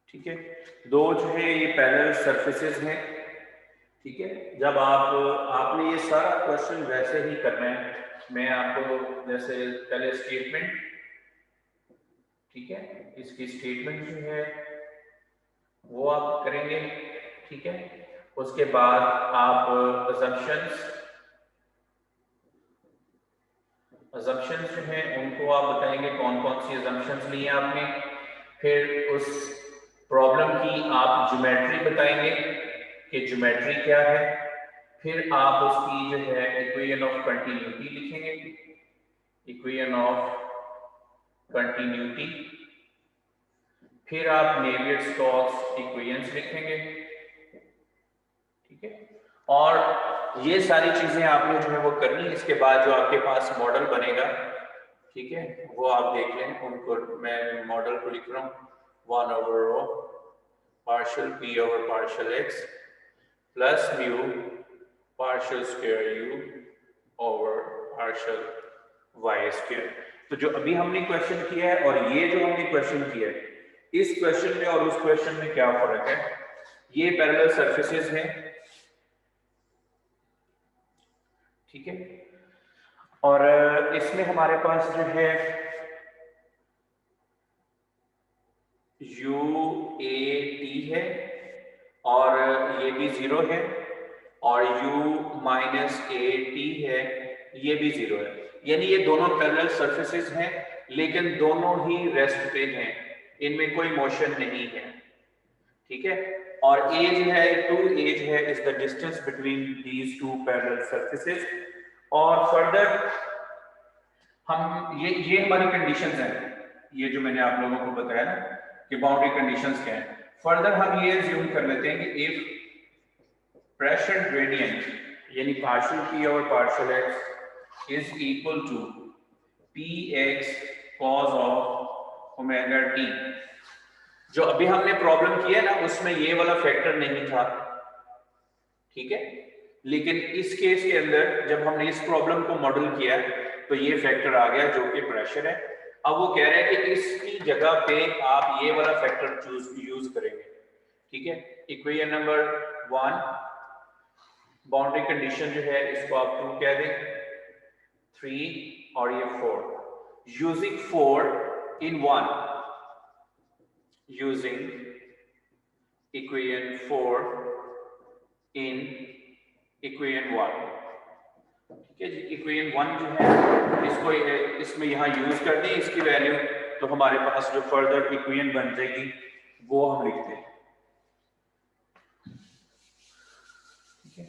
ठीक है। दो जो है ये पैरेलल सरफेसेस हैं, ठीक है। जब आपने ये सारा क्वेश्चन वैसे ही करना है, मैं आपको जैसे पहले स्टेटमेंट, ठीक है, इसकी स्टेटमेंट जो है वो आप करेंगे, ठीक है। उसके बाद आप अजम्पशंस जो हैं उनको आप बताएंगे कौन कौन सी अजम्पशंस ली हैं आपने। फिर उस प्रॉब्लम की आप ज्योमेट्री बताएंगे कि ज्योमेट्री क्या है। फिर आप उसकी जो है इक्वेशन ऑफ कंटिन्यूटी लिखेंगे, इक्वेशन ऑफ कंटिन्यूटी। फिर आप नेवियर-स्टोक्स इक्वेशंस लिखेंगे, ठीक है। और ये सारी चीजें आपने जो है वो करनी है। इसके बाद जो आपके पास मॉडल बनेगा, ठीक है, वो आप देख लें। उनको मैं मॉडल को लिख रहा हूँ 1 over rho partial p over partial x plus mu partial square u over partial y square। तो जो अभी हमने क्वेश्चन किया है और ये जो हमने क्वेश्चन किया है, इस क्वेश्चन में और उस क्वेश्चन में क्या फर्क है? ये पैरेलल सरफेसेस हैं, ठीक है। और इसमें हमारे पास जो है UAT है और ये भी 0 है, और U-AT है, ये भी 0 है। यानी ये दोनों पैरेलल सरफेसेस हैं, लेकिन दोनों ही रेस्ट पे हैं, इनमें कोई मोशन नहीं है, ठीक है। और एज है 2 है is the distance between these two parallel surfaces. और फर्दर हम ये हमारी कंडीशंस हैं, ये जो मैंने आप लोगों को बताया ना कि बाउंड्री कंडीशंस क्या है। फर्दर हम ये अज्यूम कर लेते हैं कि इफ प्रेशर ग्रेडियंट यानी पार्शियल p और partial x is equal to px cos of omega t। जो अभी हमने प्रॉब्लम किया ना उसमें ये वाला फैक्टर नहीं था, ठीक है। लेकिन इस केस के अंदर जब हमने इस प्रॉब्लम को मॉडल किया तो ये फैक्टर आ गया जो कि प्रेशर है। अब वो कह रहे हैं कि इसकी जगह पे आप ये वाला फैक्टर यूज करेंगे, ठीक है। इक्वेशन नंबर 1 बाउंड्री कंडीशन जो है इसको आप 2 कह दें, 3 और ये 4। Using 4 in 1, using equation 4 in equation 1, ठीक है जी। इक्वेशन 1 जो है इसको इसमें यहाँ यूज कर दें इसकी वैल्यू, तो हमारे पास जो फर्दर इक्वेशन बन जाएगी वो हम लिखते हैं, ठीक है।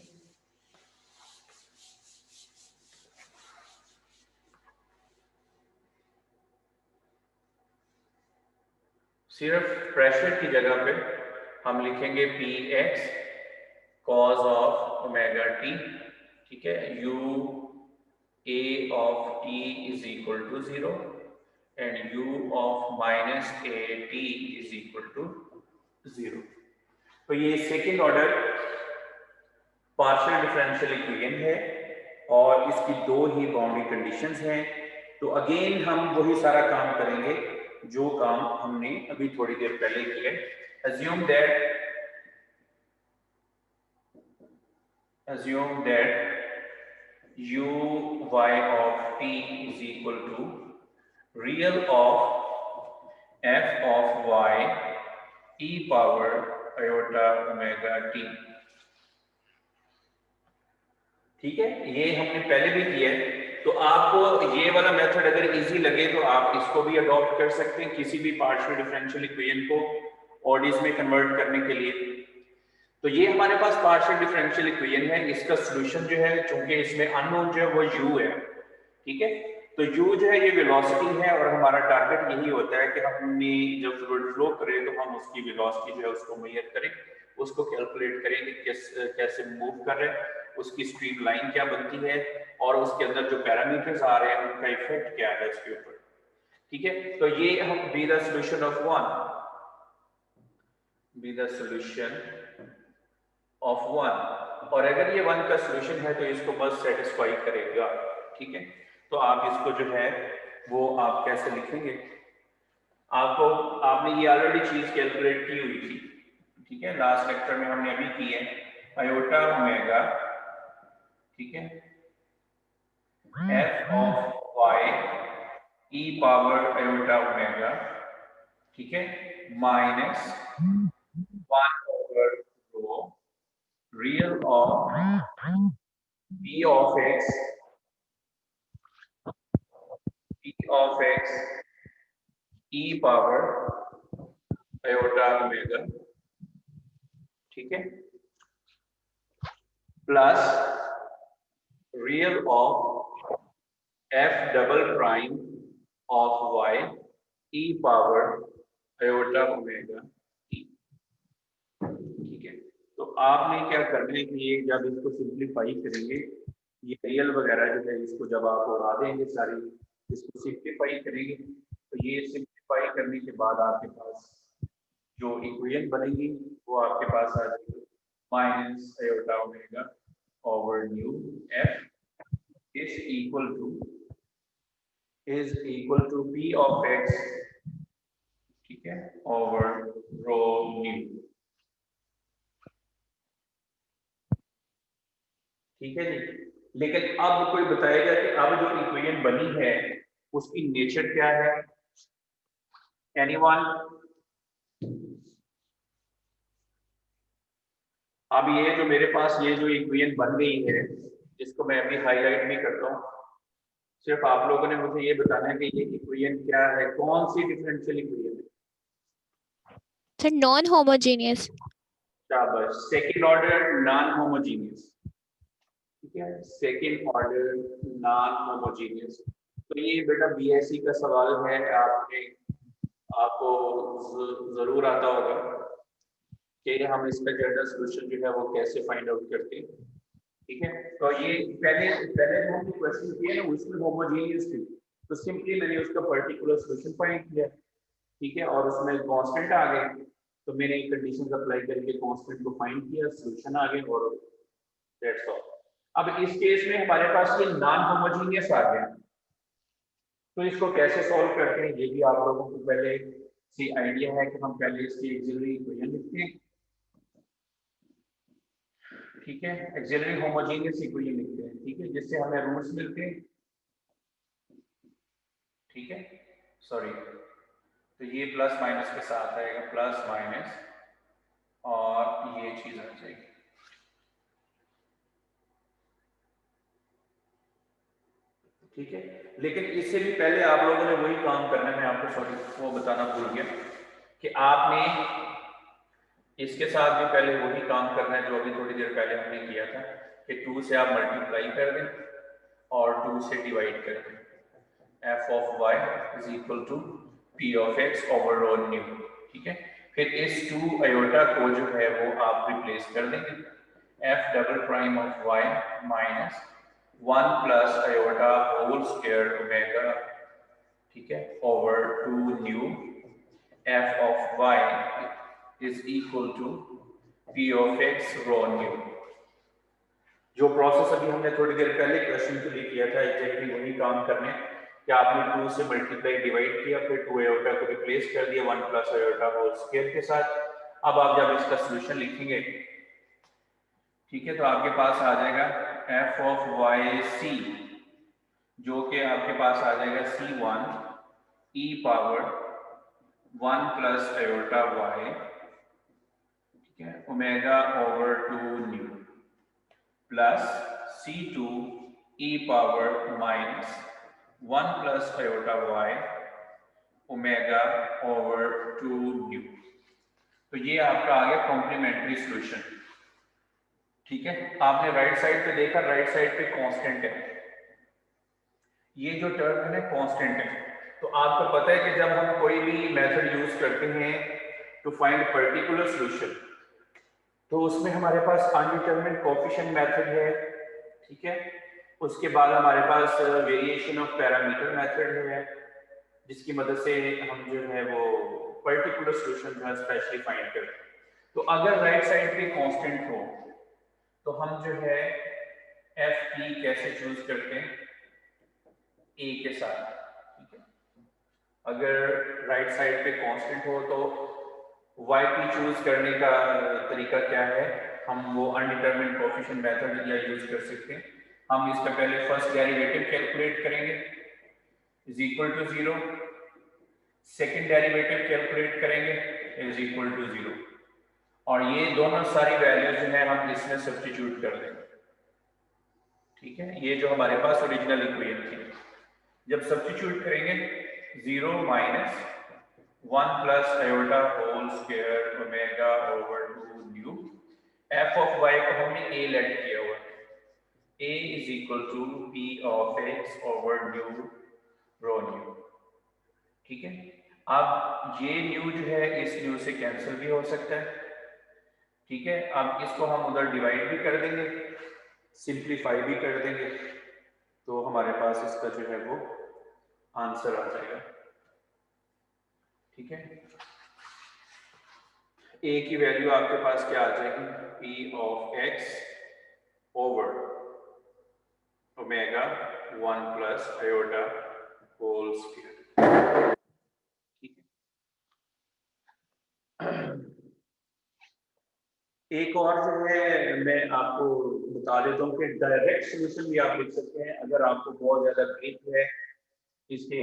सिर्फ प्रेशर की जगह पे हम लिखेंगे px cos of omega t, ठीक है। u a of t is equal to 0 and u of minus a t is equal to 0। तो ये second order partial differential equation है और इसकी 2 ही बाउंड्री कंडीशंस हैं। तो अगेन हम वही सारा काम करेंगे जो काम हमने अभी थोड़ी देर पहले किया। assume that u y of t is equal to real of f of y e power iota omega t, ठीक है। ये हमने पहले भी किया है। तो आपको ये वाला मेथड अगर इजी लगे तो आप इसको भी अडॉप्ट कर सकते हैं किसी भी पार्शियल डिफरेंशियल इक्वेशन को ऑर्डर्स में कन्वर्ट करने के लिए। तो ये हमारे पास पार्शियल डिफरेंशियल इक्वेशन है, इसका सॉल्यूशन जो है चूंकि इसमें अननोन जो है वो u है, ठीक है। तो u जो है ये वेलोसिटी है और हमारा टारगेट यही होता है कि हमने जब फ्लूइड फ्लो करे तो हम उसकी वेलोसिटी जो है उसको मेजर करें, उसको कैलकुलेट करें कि कैसे मूव कर रहे हैं, उसकी स्ट्रीम लाइन क्या बनती है और उसके अंदर जो पैरामीटर्स आ रहे हैं उनका इफेक्ट क्या है इसके ऊपर, ठीक है। तो ये हम be the solution of 1, be the solution of 1। और अगर ये 1 का सॉल्यूशन है तो इसको बस सेटिस्फाई करेगा, ठीक है। तो आप इसको जो है वो आप कैसे लिखेंगे, आपने ये ऑलरेडी चीज कैलकुलेट की हुई थी, ठीक है। लास्ट लेक्चर में हमने अभी की है आयोटा ओमेगा, ठीक है, f of y e power iota omega, ठीक है, minus 1 over rho real of p of x e power iota omega, ठीक है, plus real of f double prime of y e power iota omega t. ठीक है, तो आपने क्या करना है कि ये जब इसको सिंप्लीफाई करेंगे, ये रियल वगैरह जो है इसको जब आप उड़ा देंगे सारी, इसको सिंप्लीफाई करेंगे, तो ये सिंप्लीफाई करने के बाद आपके पास जो इक्वेशन बनेगी वो आपके पास आ जाएगी minus iota omega over new F is equal to p of x, ठीक है, ओवर रो न्यू। ठीक है जी, लेकिन अब कोई बताएगा कि अब जो इक्वेशन बनी है उसकी नेचर क्या है? एनीवन? अब ये जो मेरे पास ये जो इक्वेशन बन गई है, जिसको मैं अभी हाईलाइट भी करता हूँ, सिर्फ आप लोगों ने मुझे ये बताना है कि ये इक्वेशन क्या है, कौन सी डिफरेंशियल इक्वेशन है? Sir non homogeneous. शाबाश, सेकंड ऑर्डर नॉन होमोजेनियस। ठीक है, सेकंड ऑर्डर नॉन होमोजेनियस। तो ये बेटा बीएससी का सवाल है, आपको जरूर आता होगा कि हम इसका जनरल सॉल्यूशन जो है वो कैसे फाइंड आउट करते हैं। ठीक है, तो ये पहले जो हमने क्वेश्चन किया ना उसमें होमोजेनियस थी, तो सिंपली मैंने उसका पर्टिकुलर सॉल्यूशन फाइंड किया। ठीक है, और उसमें कांस्टेंट आ गए, तो मैंने एक कंडीशन अप्लाई करके कांस्टेंट को फाइंड किया, सॉल्यूशन आ गए और दैट्स ऑल। अब इस केस में हमारे पास ये नॉन होमोजेनियस आ गया, तो इसको कैसे सॉल्व करते हैं ये भी आप लोगों को पहले से आइडिया है कि हम पहले इसकी ऑक्सिलरी इक्वेशन लिखते हैं। ठीक है, ऑक्सिलरी होमोजेनियस इक्वेशन लिखते हैं, ठीक है, जिससे हमें रूट्स मिलते हैं। ठीक है, सॉरी, तो ये प्लस माइनस के साथ आएगा, प्लस माइनस, और ये चीज आ जाएगी। ठीक है, लेकिन इससे भी पहले आप लोगों ने वही काम करना है, मैं आपको सॉरी वो बताना भूल गया कि आपने इसके साथ भी पहले वही काम करना है जो अभी थोड़ी देर पहले हमने किया था कि 2 से आप मल्टीप्लाई कर दें और 2 से डिवाइड कर दें। f of y is equal to p of x over rho nu। ठीक है, फिर इस 2 आयोटा को जो है वो आप रिप्लेस कर देंगे, f double prime of y minus 1 plus iota whole square omega, ठीक है, over 2 nu f of y is equal to p of x rho nu। जो प्रोसेस अभी हमने थोड़ी देर पहले क्वेश्चन के लिए किया था, एग्जैक्टली वही काम करने कि आपने 2 से मल्टीप्लाई डिवाइड किया, फिर 2 आयोटा को रिप्लेस कर दिया 1 प्लस आयोटा होल स्क्वायर के साथ। अब आप जब इसका सॉल्यूशन लिखेंगे, ठीक है, तो आपके पास आ जाएगा f ऑफ y c, जो कि आपके पास आ जाएगा c1 e power 1 plus iota y, ठीक है, omega over 2 nu, plus c2 e power minus 1 plus iota y omega over 2 nu. तो ये आपका आ गया कॉम्प्लीमेंट्री सॉल्यूशन। ठीक है, आपने राइट साइड पे देखा, राइट साइड पे कांस्टेंट है, ये जो टर्म है ना कांस्टेंट है। तो आपको पता है कि जब हम कोई भी मेथड यूज करते हैं टू फाइंड पर्टिकुलर सॉल्यूशन, तो उसमें हमारे पास अनडिटरमिन्ड कोएफिशिएंट मेथड है। ठीक है, उसके बाद हमारे पास वेरिएशन ऑफ पैरामीटर मेथड है, जिसकी मदद से हम जो है वो पर्टिकुलर सॉल्यूशन जो है स्पेशली फाइंड करें। तो अगर राइट साइड पे कांस्टेंट हो तो हम जो है एफ पी कैसे चूज करते हैं, ए के साथ। ठीक है, अगर राइट साइड पे कांस्टेंट हो तो वाई पी चूज करने का तरीका क्या है, हम वो अनडिटरमिन्ड कोएफिशिएंट मेथड या यूज कर सकते हैं। हम इसका पहले फर्स्ट डेरिवेटिव कैलकुलेट करेंगे is equal to 0, second derivative calculate करेंगे इज इक्वल टू 0, और ये दोनों सारी वैल्यूज जो है हम इसमें सब्स्टिट्यूट कर देंगे। ठीक है, ये जो हमारे पास ओरिजिनल इक्वेशन थी, जब सब्स्टिट्यूट करेंगे 0 minus 1 plus iota whole square omega over 2 nu, f of y को हमने ए लेट किया हुआ है, a is equal to p of x over nu rho nu. ठीक है, अब ये न्यू जो है इस न्यू से कैंसिल भी हो सकता है, ठीक है। अब इसको हम उधर डिवाइड भी कर देंगे, सिंप्लीफाई भी कर देंगे, तो हमारे पास इसका जो है वो आंसर आ जाएगा, ठीक है। ए की वैल्यू आपके पास क्या आ जाएगी, p of x over omega 1 plus iota whole square, ठीक है। एक और जो है मैं आपको बता देता हूँ कि डायरेक्ट सॉल्यूशन भी आप लिख सकते हैं अगर आपको बहुत ज्यादा ब्रेक है इसके,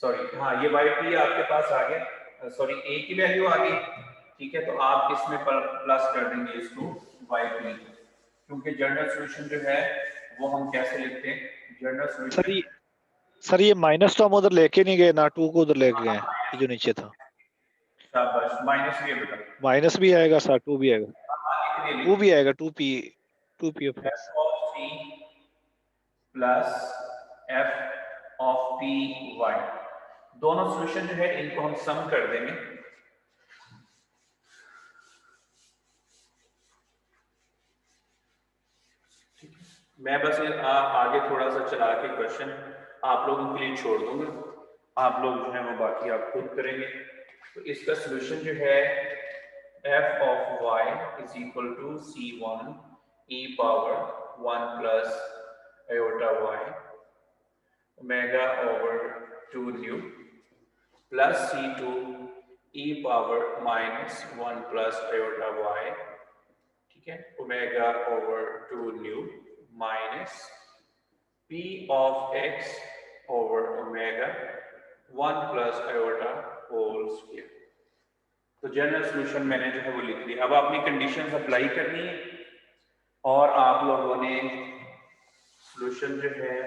सॉरी हाँ ये वाई पी आपके पास आ गया, सॉरी ए की वैल्यू आ गई, ठीक है। तो आप इसमें प्लस कर देंगे इसको वाई पी, क्योंकि जनरल सॉल्यूशन जो है वो हम कैसे लिखते हैं, जनरल सॉल्यूशन। सर ये माइनस तो हम उधर लेके नहीं गए ना, 2 को उधर लेके गए, ये जो नीचे था। शाबाश, माइनस भी है बेटा, माइनस भी आएगा सर, 2 भी आएगा, हाँ, 2 भी आएगा, 2p of x f of p plus f of p y, दोनों सॉल्यूशन जो है इनको हम सम कर देंगे, मैं बस आगे थोड़ा सा चला के क्वेश्चन आप लोगों के लिए छोड़ दूंगा, आप लोग जो है वो बाकी आप खुद करेंगे। तो इसका सॉल्यूशन जो है f of y is equal to c1 e power 1 plus iota y omega over 2 nu plus c2 e power minus 1 plus iota y, ठीक है, omega over 2 nu minus p of x over omega 1 plus iota whole square. तो general solution मैंने जो है वो लिख लिया। अब आपने कंडीशंस अप्लाई करनी है और आप लोगों ने सॉल्यूशन जो है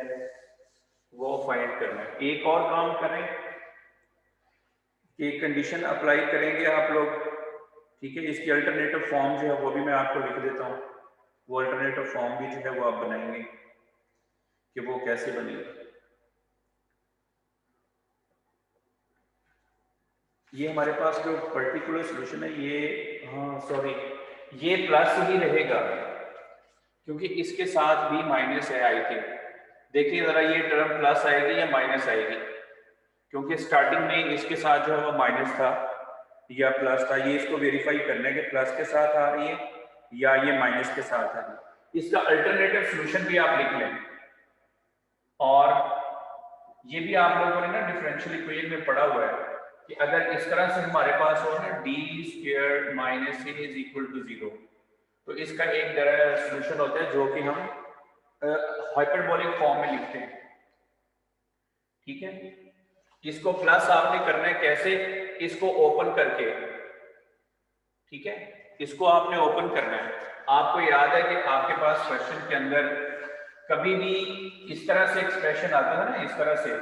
वो फाइंड करना है। एक और काम करें कि कंडीशन अप्लाई करेंगे आप लोग, ठीक है। इसकी अल्टरनेटिव फॉर्म जो है वो भी मैं आपको लिख देता हूँ, वो अल्टरनेटिव फॉर्म भी जो है वो आप बनाएंगे कि वो कैसे बनेगी। ये हमारे पास जो पर्टिकुलर सॉल्यूशन है ये, हाँ सॉरी, ये प्लस ही रहेगा क्योंकि इसके साथ भी माइनस है आई थिंक। देखिए जरा ये टर्म प्लस आएगी या माइनस आएगी, क्योंकि स्टार्टिंग में इसके साथ जो है वो माइनस था या प्लस था, ये इसको वेरीफाई करना है कि प्लस के साथ आ रही है या ये माइनस के साथ आ रही है। इसका अल्टरनेटिव सॉल्यूशन भी आप लिख लें, और ये भी आप लोगों ने ना डिफरेंशियल इक्वेशन में पढ़ा हुआ है कि अगर इस तरह से हमारे पास हो ना D square minus a is equal to 0, तो इसका एक सॉल्यूशन होता है जो कि हम हाइपरबोलिक फॉर्म में लिखते हैं, ठीक है। इसको प्लस आपने करना है कैसे, इसको ओपन करके, ठीक है, इसको आपने ओपन करना है। आपको याद है कि आपके पास क्वेश्चन के अंदर कभी भी इस तरह से एक्सप्रेशन आता था ना, इस तरह से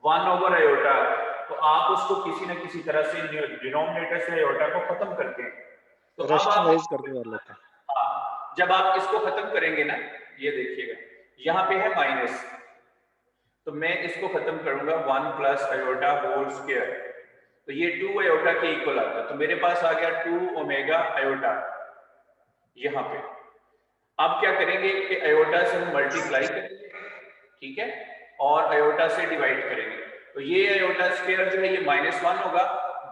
1 ओवर आयोटा, तो आप उसको किसी न किसी तरह से डिनोमिनेटर से आयोटा को खत्म करते हैं। तो रेशनलाइज करने वाले होते हैं। जब आप इसको खत्म करेंगे ना, ये देखिएगा यहाँ पे है माइनस, तो मैं इसको खत्म करूंगा 1 प्लस आयोटा होल स्क्वायर, तो ये 2 आयोटा के इक्वल आता है, तो मेरे पास आ गया 2 ओमेगा आयोटा यहाँ पे। अब क्या करेंगे कि आयोटा से हम मल्टीप्लाई करेंगे, ठीक है, और आयोटा से डिवाइड करेंगे, तो ये आयोटा स्क्वायर जो है ये -1 होगा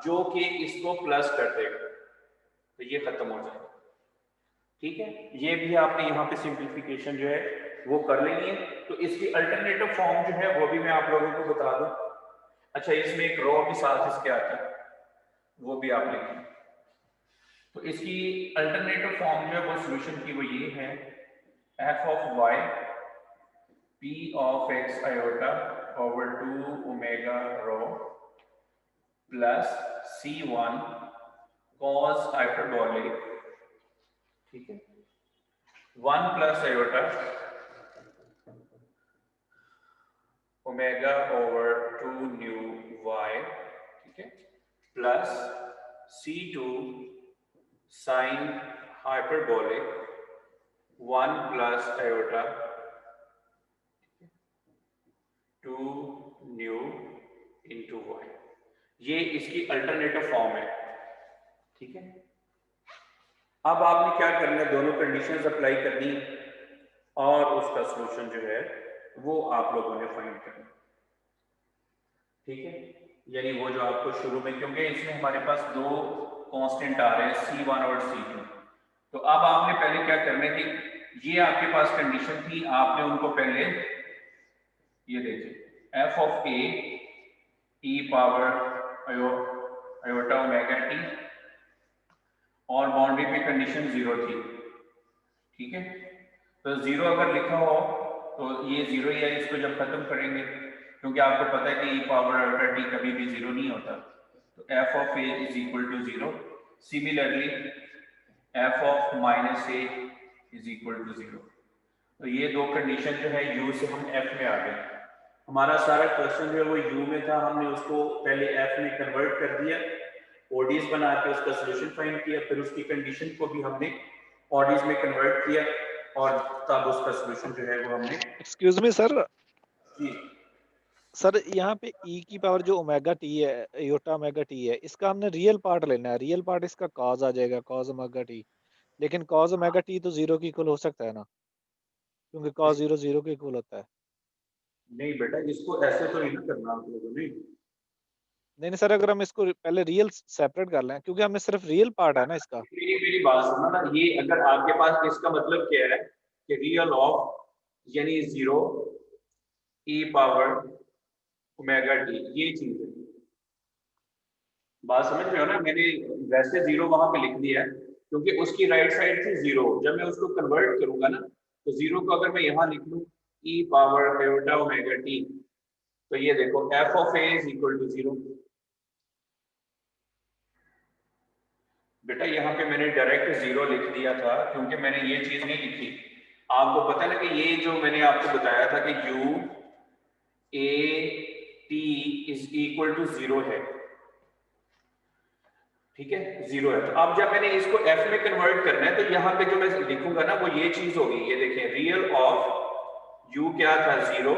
जो कि इसको प्लस कर देगा, तो ये खत्म हो जाएगा, ठीक है। ये भी आपने यहाँ पे सिंप्लीफिकेशन जो है वो कर लेनी है। तो इसकी अल्टरनेटिव फॉर्म जो है वो भी मैं आप लोगों को बता दूं। अच्छा, इसमें एक रो भी साथ इसके आता है, वो भी आप लिखें। तो इसकी अल्टरनेटिव फॉर्म जो है वो सॉल्यूशन की वो ये है, f of y p of x iota over 2 omega rho plus c1 cos hyperbolic, ठीक है, 1 plus iota omega over 2 nu y, ठीक है, plus c2 sine hyperbolic 1 plus iota 2 nu into y, ये इसकी अल्टरनेटिव फॉर्म है, ठीक है। अब आपने क्या करना है, दोनों कंडीशंस अप्लाई करनी और उसका सॉल्यूशन जो है वो आप लोगों ने फाइंड करना, ठीक है। यानी वो जो आपको शुरू में, क्योंकि इसमें हमारे पास दो कांस्टेंट आ रहे हैं C1 और C2, तो अब आपने पहले क्या करना है कि ये आपके पास कंडीशन थी, आपने उनको पहले ये देखिए f of a e power iota omega t और बाउंड्री पे कंडीशन 0 थी, ठीक है। तो 0 अगर लिखा हो तो ये 0 ही है, इसको जब खत्म करेंगे, क्योंकि आपको पता है कि e पावर आयोटा t कभी भी 0 नहीं होता, तो f of a is equal to 0। Similarly f of minus a is equal to 0। तो ये दो कंडीशन जो है u से हम f में आ गए। हमारा सारा क्वेश्चन जो है वो u में था, हमने उसको पहले f में कन्वर्ट कर दिया, ओडीज बना के उसका सॉल्यूशन फाइंड किया, फिर उसकी कंडीशन को भी हमने ओडीज में कन्वर्ट किया और तब उसका सॉल्यूशन जो है वो हमने। एक्सक्यूज मी सर, जी सर यहाँ पे e की पावर जो ओमेगा टी है, आयोटा ओमेगा टी है, इसका हमने रियल पार्ट लेना है। रियल पार्ट इसका कॉज आ जाएगा, कॉज ओमेगा टी, लेकिन कॉज ओमेगा टी तो 0 के इक्वल हो सकता है ना, क्योंकि कॉज 0 0 के इक्वल होता है। नहीं बेटा, इसको ऐसे तो नहीं ना करना आप लोगों ने। नहीं सर, अगर हम इसको पहले रियल सेपरेट कर लें, क्योंकि हमने सिर्फ रियल पार्ट है ना इसका। मेरी बात सुनो ना, ये अगर आपके पास इसका मतलब क्या है कि रियल ऑफ यानी 0 e पावर ओमेगा टी, ये चीज है। बात समझ रहे हो ना, मैंने वैसे 0 वहां पे लिख दिया है क्योंकि उसकी राइट साइड थी 0, जब मैं उसको कन्वर्ट करूंगा ना तो 0 को अगर मैं यहाँ लिख लूं e power iota omega t, तो ये देखो f of a is equal to 0। बेटा यहाँ पे मैंने डायरेक्ट 0 लिख दिया था क्योंकि मैंने ये चीज नहीं लिखी। आपको पता है ना कि ये जो मैंने आपको बताया था कि u a t is equal to 0 है, ठीक है, 0 है। तो अब जब मैंने इसको f में कन्वर्ट करना है तो यहाँ पे जो मैं लिखूंगा ना वो ये चीज होगी, ये देखें, रियल ऑफ u क्या था 0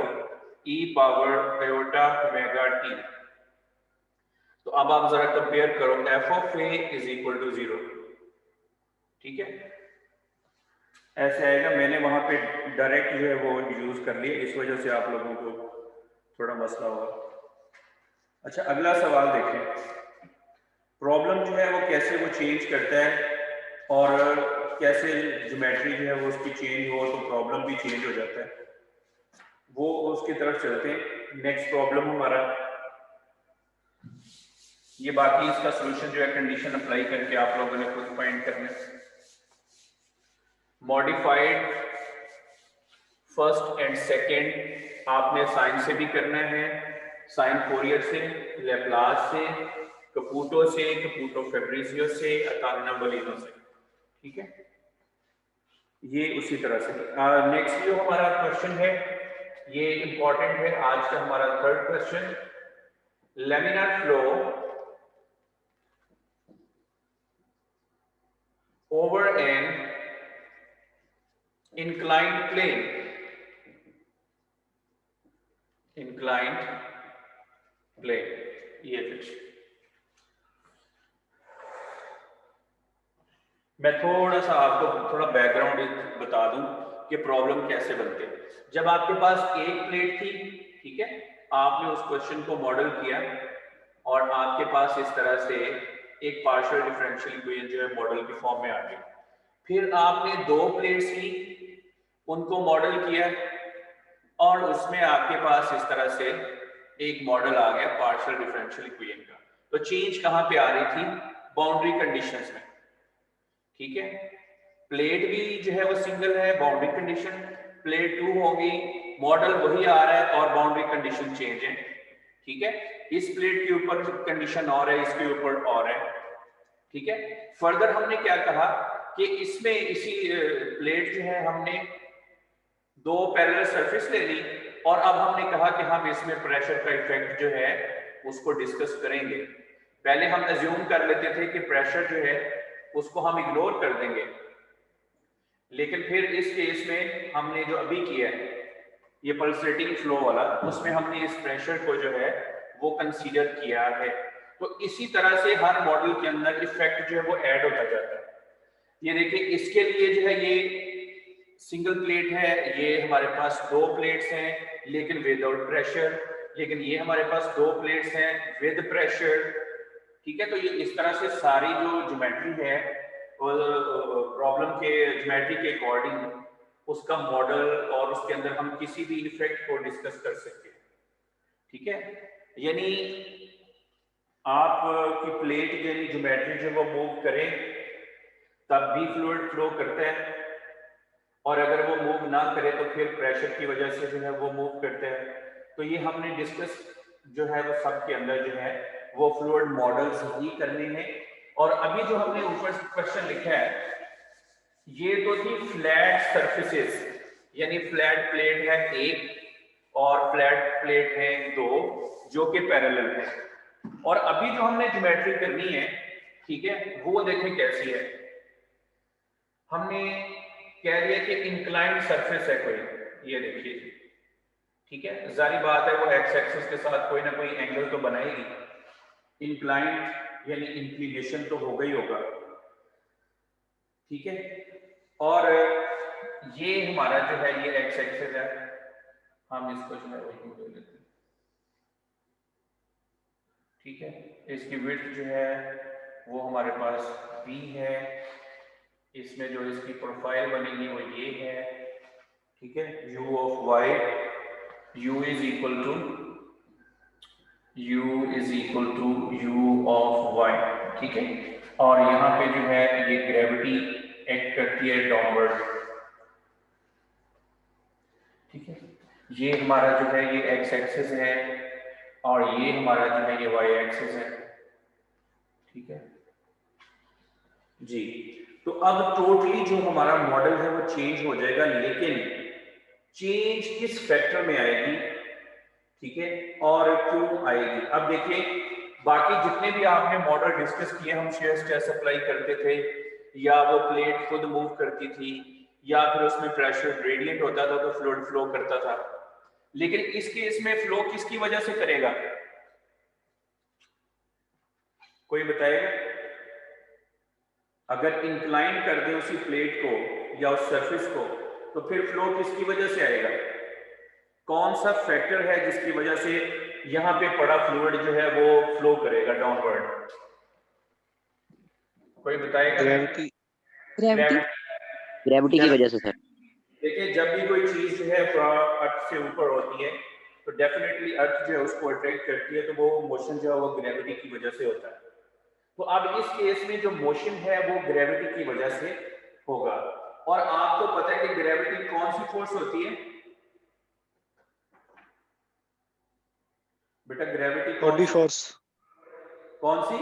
e power iota omega t। तो अब आप जरा कंपेयर करो, f of a is equal to 0, ठीक है, ऐसे आएगा। मैंने वहां पे डायरेक्ट जो है वो यूज कर लिया, इस वजह से आप लोगों को थोड़ा मसला होगा। अच्छा, अगला सवाल देखें, प्रॉब्लम जो है वो कैसे वो चेंज करता है और कैसे ज्योमेट्री जो है वो उसकी चेंज हो तो प्रॉब्लम भी चेंज हो जाता है, वो उसकी तरफ चलते हैं। नेक्स्ट प्रॉब्लम हमारा ये, बाकी इसका सॉल्यूशन जो है कंडीशन अप्लाई करके आप लोगों ने खुद फाइंड करना है। मॉडिफाइड फर्स्ट एंड सेकंड आपने साइन से भी करना है, साइन फोरियर से, लेप्लास से, कपूटो से, कपूटो फेब्रिजियो से, अताना बलिनो से, ठीक है, ये उसी तरह से। नेक्स्ट जो हमारा क्वेश्चन है ये इंपॉर्टेंट है, आज का हमारा third question. Laminar flow over an inclined plane, inclined plane, ये फिर मैं थोड़ा सा आपको थोड़ा बैकग्राउंड बता दूं कि प्रॉब्लम कैसे बनते हैं। जब आपके पास एक प्लेट थी, ठीक है, आपने उस क्वेश्चन को मॉडल किया और आपके पास इस तरह से एक पार्शियल डिफरेंशियल इक्वेशन जो है मॉडल की फॉर्म में आ गई। फिर आपने दो प्लेट्स ली, उनको मॉडल किया और उसमें आपके पास इस तरह से एक मॉडल आ गया पार्शियल डिफरेंशियल इक्वेशन का। तो चेंज कहां पे आ रही थी? बाउंड्री कंडीशंस में, ठीक है। प्लेट भी जो है वो सिंगल है, बाउंड्री कंडीशन प्लेट 2 होगी, मॉडल वही आ रहा है और बाउंड्री कंडीशन चेंज है, ठीक है। इस प्लेट के ऊपर कंडीशन और है, इसके ऊपर और है, ठीक है। फर्दर हमने क्या कहा कि इसमें इसी प्लेट जो है हमने दो पैरेलल सरफेस ले ली और अब हमने कहा कि हम इसमें प्रेशर का इफेक्ट जो है उसको डिस्कस करेंगे। पहले हम अज्यूम कर लेते थे कि प्रेशर जो है उसको हम इग्नोर कर देंगे, लेकिन फिर इस केस में हमने जो अभी किया है ये पल्सेटिंग फ्लो वाला, उसमें हमने इस प्रेशर को जो है वो कंसीडर किया है। तो इसी तरह से हर मॉडल के अंदर इफेक्ट जो है वो ऐड होता जाता है। ये देखिए इसके लिए जो है ये सिंगल प्लेट है, ये हमारे पास 2 प्लेट्स हैं लेकिन विदाउट प्रेशर, लेकिन ये हमारे पास 2 प्लेट्स हैं विद प्रेशर। ठीक है, तो ये इस तरह से सारी जो ज्योमेट्री है प्रॉब्लम के ज्योमेट्री के अकॉर्डिंग उसका मॉडल और उसके अंदर हम किसी भी इफेक्ट को डिस्कस कर सकते हैं। ठीक है, यानी आप की प्लेट यानी ज्योमेट्री जो वो मूव करें तब भी फ्लूइड फ्लो करता है, और अगर वो मूव ना करे तो फिर प्रेशर की वजह से जो है वो मूव करता है। तो ये हमने डिस्कस जो है वो सब के अंदर जो है वो फ्लूइड मॉडल्स ही करने हैं। और अभी जो हमने ऊपर क्वेश्चन लिखा है ये तो थी फ्लैट सरफेसेस, यानी फ्लैट प्लेट है 1 और फ्लैट प्लेट है 2 जो कि पैरेलल है। और अभी जो हमने ज्योमेट्री करनी है, ठीक है, वो देखें कैसी है। हमने कह दिया कि इंक्लाइंड सरफेस है कोई, ये देखिए, ठीक है, जारी बात है वो एक्स एक्सिस के साथ कोई ना कोई एंगल तो बनाएगी। इंक्लाइंड यानी इंक्लिनेशन तो होगा ही होगा, ठीक है। और ये हमारा जो है ये एक्स एक्सिस है, हम इसको जो है वही ले लेते हैं, ठीक है। इसकी विड्थ जो है वो हमारे पास b है, इसमें जो इसकी प्रोफाइल बनेगी वो ये है, ठीक है। u of y, u is equal to u of y, ठीक है। और यहाँ पे जो है ये ग्रेविटी एक्ट करती है डाउनवर्ड, ठीक है। ये हमारा जो है ये एक्स एक्सिस है और ये हमारा जो है ये वाई एक्सिस है, ठीक है जी। तो अब टोटली जो हमारा मॉडल है वो चेंज हो जाएगा, लेकिन चेंज किस फैक्टर में आएगी, ठीक है, और क्यों आएगी। अब देखिए बाकी जितने भी आपने मॉडल डिस्कस किए, हम शेयर स्ट्रेस अप्लाई करते थे या वो प्लेट खुद मूव करती थी या फिर उसमें प्रेशर ग्रेडियंट होता था तो फ्लूइड फ्लो करता था, लेकिन इस केस में फ्लो किसकी वजह से करेगा, कोई बताएगा। अगर इंक्लाइन कर दे उसी प्लेट को या उस सरफेस को तो फिर फ्लो किसकी वजह से आएगा, कौन सा फैक्टर है जिसकी वजह से यहाँ पे पड़ा फ्लूइड जो है वो फ्लो करेगा डाउनवर्ड, कोई बताएगा। ग्रेविटी ग्रेविटी की वजह से सर। देखिए जब भी कोई चीज जो है अर्थ से ऊपर होती है तो डेफिनेटली अर्थ जो है उसको अट्रैक्ट करती है, तो वो मोशन जो है वो ग्रेविटी की वजह से होता है। तो अब इस केस में जो मोशन है वो ग्रेविटी की वजह से होगा। और आपको पता है कि ग्रेविटी कौन सी फोर्स होती है बेटा, ग्रेविटी बॉडी फोर्स। कौन सी,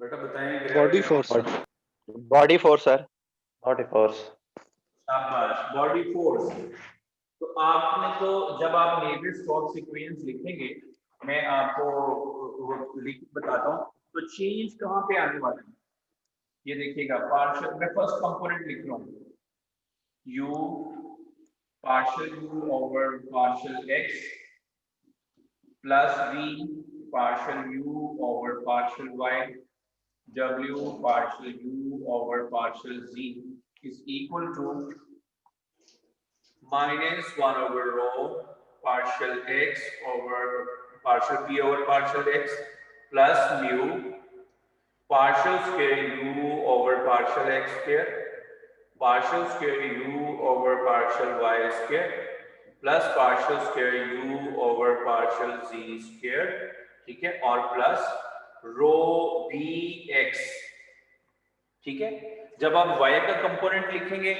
बेटा बताएं। Body force. Body force sir, body force. शाबाश, बॉडी फोर्स। तो आपने तो जब आप नेवियर-स्टोक्स इक्वेशंस लिखेंगे, मैं आपको लिख बताता हूँ, तो चेंज कहाँ पे आने वाला है ये देखिएगा। पार्शियल, मैं फर्स्ट कंपोनेंट लिख रहा हूँ, u partial u over partial x plus v partial u over partial y, w partial u over partial z is equal to minus 1 over rho partial x over partial p over partial x plus mu partial square u over partial x square partial square u over partial y square plus partial square u over partial z square, ठीक है, और plus रो bx, ठीक है। जब आप y का component लिखेंगे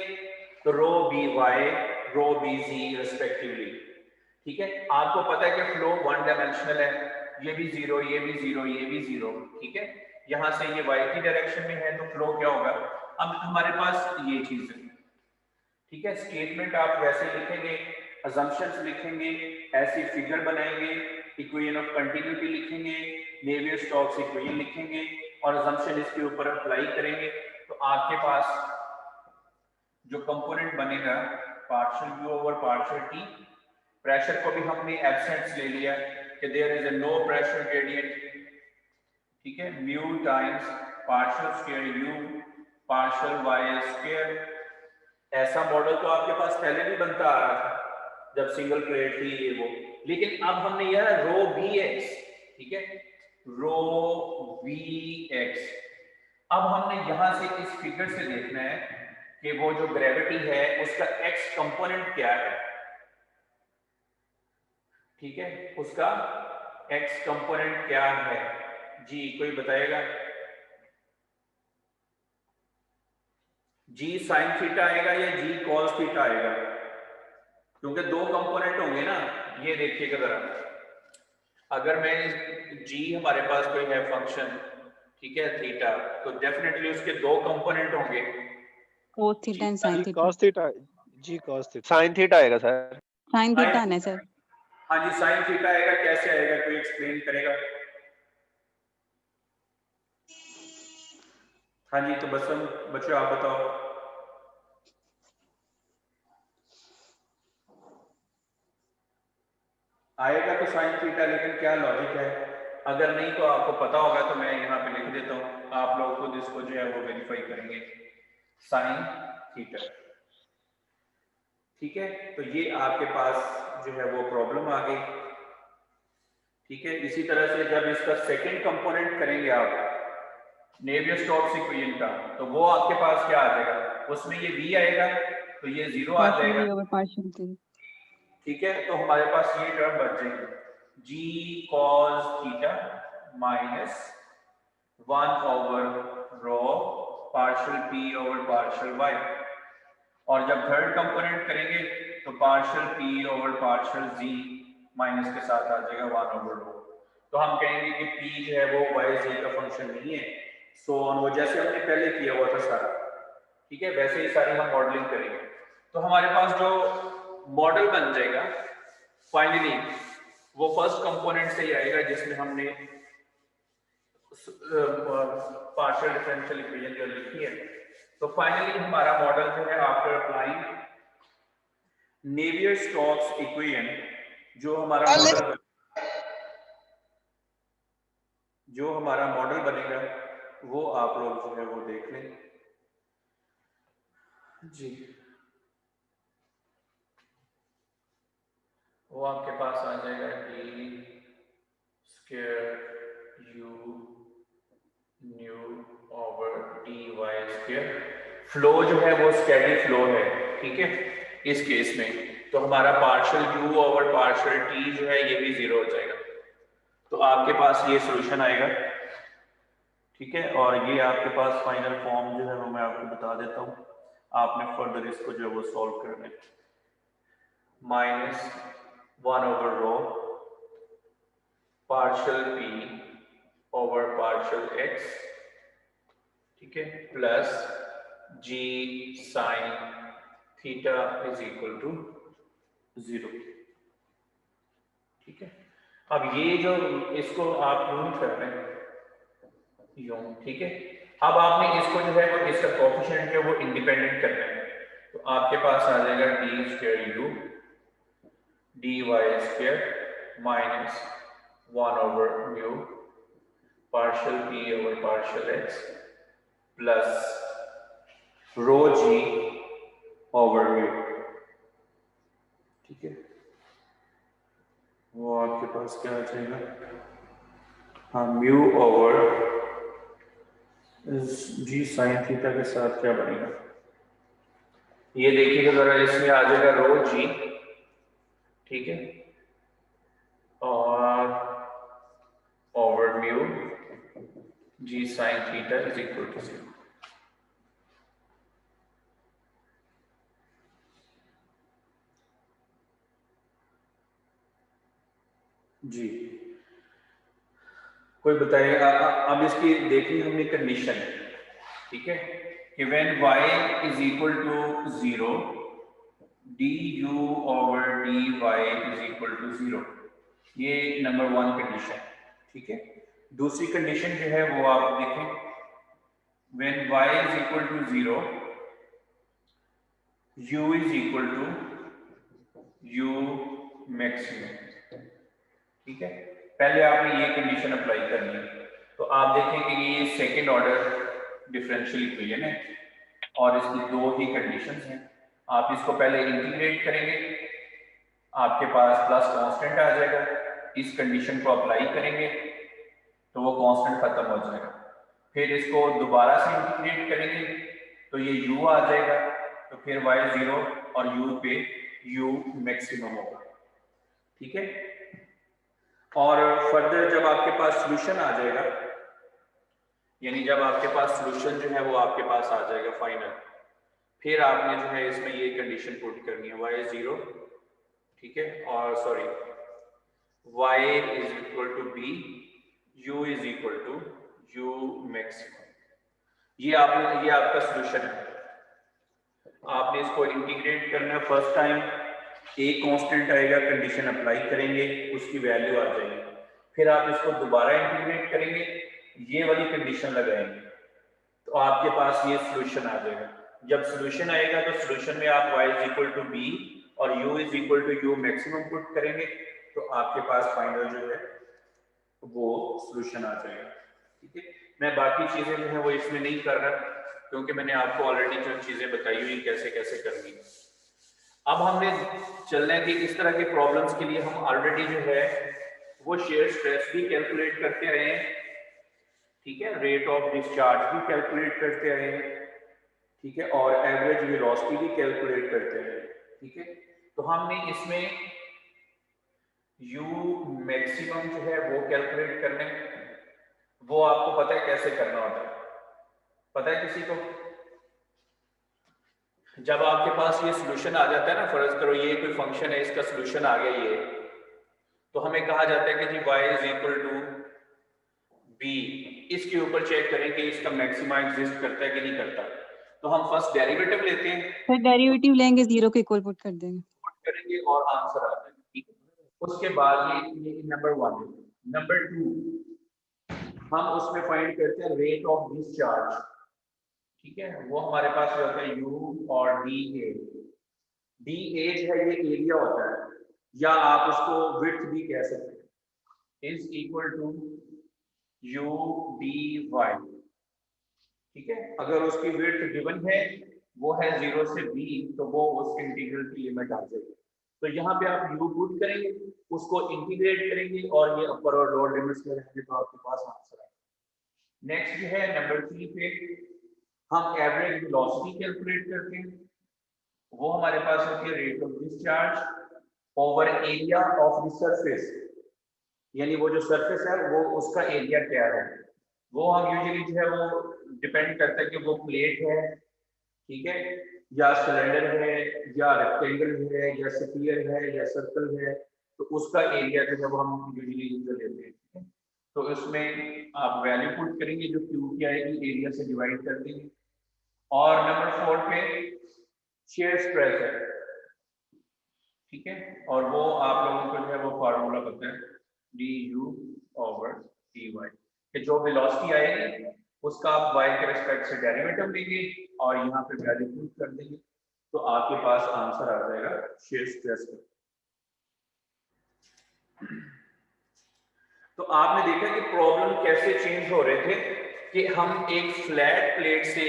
तो रो by रो bz रेस्पेक्टिवली, ठीक है। आपको पता है कि फ्लो 1 डायमेंशनल है, ये भी 0, ये भी 0, ये भी 0, ठीक है। यहां से ये y की डायरेक्शन में है तो फ्लो क्या होगा, अब हमारे पास ये चीज है, ठीक है। स्टेटमेंट आप वैसे लिखेंगे, असम्पशंस लिखेंगे, ऐसी फिगर बनाएंगे, इक्वेशन ऑफ कंटिन्यूटी लिखेंगे, नेवियर-स्टोक्स इक्वेशन लिखेंगे और असम्पशन इसके ऊपर अप्लाई करेंगे, तो आपके पास जो कंपोनेंट बनेगा partial u over partial t. Pressure को भी हमने एब्सेंट्स ले लिया कि there is a no pressure gradient, ठीक है, mu times partial square u partial y square. ऐसा मॉडल तो आपके पास पहले भी बनता आ रहा था जब सिंगल प्लेट थी ये वो, लेकिन अब हमने यह रो वी एक्स, ठीक है, रो वी एक्स। अब हमने यहां से इस फिगर से देखना है कि वो जो ग्रेविटी है उसका एक्स कंपोनेंट क्या है, ठीक है, उसका एक्स कंपोनेंट क्या है जी, कोई बताएगा? जी साइन थीटा आएगा या जी कॉस थीटा आएगा? क्योंकि दो कंपोनेंट होंगे ना, ये देखिएगा जरा, अगर मैं जी हमारे पास कोई है फंक्शन, ठीक है, थीटा, तो डेफिनेटली उसके दो कंपोनेंट होंगे, cos थीटा एंड sin जी थीटा। cos थीटा, जी cos थीटा, साइन थीटा आएगा सर। sin थीटा आना है सर। हाँ जी साइन थीटा आएगा, कैसे आएगा, कोई एक्सप्लेन करेगा? हाँ जी, तो बस बच्चों आप बताओ। आएगा तो साइन थीटा, लेकिन क्या लॉजिक है? अगर नहीं तो आपको पता होगा तो मैं यहाँ पे लिख देता हूँ, आप लोग खुद इसको जो है वो वेरीफाई करेंगे। साइन थीटा, ठीक है, तो ये आपके पास जो है वो प्रॉब्लम आ गई, ठीक है। इसी तरह से जब इसका सेकंड कंपोनेंट करेंगे आप नेवियर-स्टोक्स इक्वेशन का, तो वो आपके पास क्या आ जाएगा, उसमें ये v आएगा तो ये 0 आ partial जाएगा, v over partial t। ठीक है। तो हमारे पास ये टर्म बच जाएगी g cos theta minus 1 over rho partial p over partial y, और जब थर्ड कंपोनेंट करेंगे तो partial p over partial z minus के साथ आ जाएगा 1 ओवर रो। तो हम कहेंगे कि p जो है वो y z का फंक्शन नहीं है, सो वो जैसे हमने पहले किया हुआ था सारा, ठीक है, वैसे ही सारी हम मॉडलिंग करेंगे। तो हमारे पास जो मॉडल बन जाएगा फाइनली वो फर्स्ट कंपोनेंट से ही आएगा जिसमें हमने पार्शियल डिफरेंशियल इक्वेशन जो लिखी है। तो फाइनली हमारा मॉडल जो है आफ्टर अप्लाइंग नेवियर-स्टोक्स इक्वेशन, जो हमारा मॉडल बनेगा वो आप लोग जो है वो देख लें जी। वो आपके पास आ जाएगा d square u nu over d y square. Flow जो है वो स्टेडी फ्लो है, ठीक है, इस केस में तो हमारा partial u over partial T जो है ये भी 0 हो जाएगा। तो आपके पास ये सॉल्यूशन आएगा, ठीक है, और ये आपके पास फाइनल फॉर्म जो है वो मैं आपको बता देता हूँ, आपने फर्दर इसको जो है वो सॉल्व करना है। Minus 1 over rho partial p over partial x, ठीक है, plus g sine theta is equal to 0, ठीक है। अब ये जो इसको आप यूं कर रहे हैं यूं, ठीक है, अब आपने इसको जो है वो इसका कोएफिशिएंट जो है वो इंडिपेंडेंट करना है, तो आपके पास आ जाएगा d square u d y square minus 1 over mu partial p over partial x plus rho g over mu, ठीक है। वो आपके पास क्या आ जाएगा, हाँ, mu over g sine theta के साथ क्या बनेगा, ये देखिएगा जरा, इसमें आ जाएगा रो जी, ठीक है, और over mu g sine theta is equal to 0। जी कोई बताएगा? अब इसकी देखी हमने कंडीशन, ठीक है, कि when y is equal to 0 du over dy is equal to 0, ये नंबर 1 कंडीशन, ठीक है। दूसरी कंडीशन जो है वो आप देखें, when y is equal to 0 U is equal to U maximum. ठीक है, पहले आपने ये कंडीशन अप्लाई करनी है। तो आप देखें कि ये सेकेंड ऑर्डर डिफरेंशियल इक्वेशन है और इसकी दो ही कंडीशंस हैं। आप इसको पहले इंटीग्रेट करेंगे, आपके पास प्लस कांस्टेंट आ जाएगा। इस कंडीशन को अप्लाई करेंगे तो वो कांस्टेंट खत्म हो जाएगा। फिर इसको दोबारा से इंटीग्रेट करेंगे तो ये u आ जाएगा, तो फिर y 0 और u पे u मैक्सिमम होगा। ठीक है, और फर्दर जब आपके पास सॉल्यूशन आ जाएगा, यानी जब आपके पास सॉल्यूशन जो है वो आपके पास आ जाएगा फाइनल, फिर आपने जो है इसमें ये कंडीशन पुट करनी है y 0, ठीक है, और sorry y is equal to b, u is equal to u maximum. ये आपका सॉल्यूशन है। आपने इसको इंटीग्रेट करना है। फर्स्ट टाइम एक कांस्टेंट आएगा, कंडीशन अप्लाई करेंगे, उसकी वैल्यू आ जाएगी। फिर आप इसको दोबारा इंटीग्रेट करेंगे, ये वाली कंडीशन लगाएंगे, तो आपके पास ये सॉल्यूशन आ जाएगा। जब सॉल्यूशन आएगा तो सॉल्यूशन में आप y is equal to b और u is equal to u maximum put करेंगे, तो आपके पास फाइनल जो है वो सॉल्यूशन आ जाएगा। ठीक है, मैं बाकी चीजें जो है वो इसमें नहीं कर रहा क्योंकि मैंने आपको ऑलरेडी जो चीजें बताई हुई कैसे कैसे करनी है। अब हमने चलना है कि इस तरह के प्रॉब्लम्स के लिए हम ऑलरेडी जो है वो शेयर स्ट्रेस भी कैलकुलेट करते आए हैं। ठीक है, रेट ऑफ डिस्चार्ज भी कैलकुलेट करते आए हैं। ठीक है, और एवरेज वेलोसिटी भी कैलकुलेट करते हैं। ठीक है, तो हमने इसमें u मैक्सिमम जो है वो कैलकुलेट करना है। वो आपको पता है कैसे करना होता है? पता है किसी को? जब आपके पास ये सॉल्यूशन आ जाता है ना, फर्ज करो ये कोई फंक्शन है, इसका सॉल्यूशन आ गया ये, तो हमें कहा जाता है कि जी y is equal to b। इसके ऊपर चेक करें कि इसका मैक्सिमा एग्जिस्ट करता है कि नहीं करता। तो हम फर्स्ट डेरिवेटिव लेते हैं, फिर डेरिवेटिव लेंगे, 0 के इक्वल पुट कर देंगे। पुट करेंगे और आंसर आ जाएगा। ठीक है, उसके बाद ये नंबर 1 है। नंबर 2 हम उसमें फाइंड करते हैं रेट ऑफ डिस्चार्ज। ठीक है, वो हमारे पास जो होता है u और dA। dA जो है ये एरिया होता है, या आप उसको विड्थ भी कह सकते हैं, is equal to u dy। ठीक है, अगर उसकी विड्थ गिवन है वो है 0 से b, तो वो उस इंटीग्रल की लिमिट आ जाएगी। तो यहाँ पे आप u पुट करेंगे, उसको इंटीग्रेट करेंगे और ये अपर और लोअर लिमिट्स में रहेंगे, तो आपके पास आंसर आएगा। नेक्स्ट जो है नंबर 3 पे हम एवरेज वेलोसिटी कैलकुलेट करते हैं। वो हमारे पास होती है rate of discharge over area of the surface, यानी वो जो सरफेस है वो उसका एरिया क्या है। वो हम यूजुअली जो है वो डिपेंड करता है कि वो प्लेट है, ठीक है, या सिलेंडर है, या रेक्टेंगल है, या स्फीयर है, या सर्कल है, तो उसका एरिया जो है वो हम यूजुअली लेते हैं। ठीक है, तो इसमें आप वैल्यू पुट करेंगे जो क्यू की आएगी, एरिया से डिवाइड कर देंगे। और नंबर 4 पे शेयर स्ट्रेस है। ठीक है, और वो आप लोगों को जो है वो फार्मूला पता है, du ओवर dy, कि जो वेलोसिटी आएगी उसका आप y के रिस्पेक्ट से डेरिवेटिव लेंगे और यहाँ पे वैल्यू पुट कर देंगे, तो आपके पास आंसर आ जाएगा शेयर स्ट्रेस का। तो आपने देखा कि प्रॉब्लम कैसे चेंज हो रहे थे कि हम एक फ्लैट प्लेट से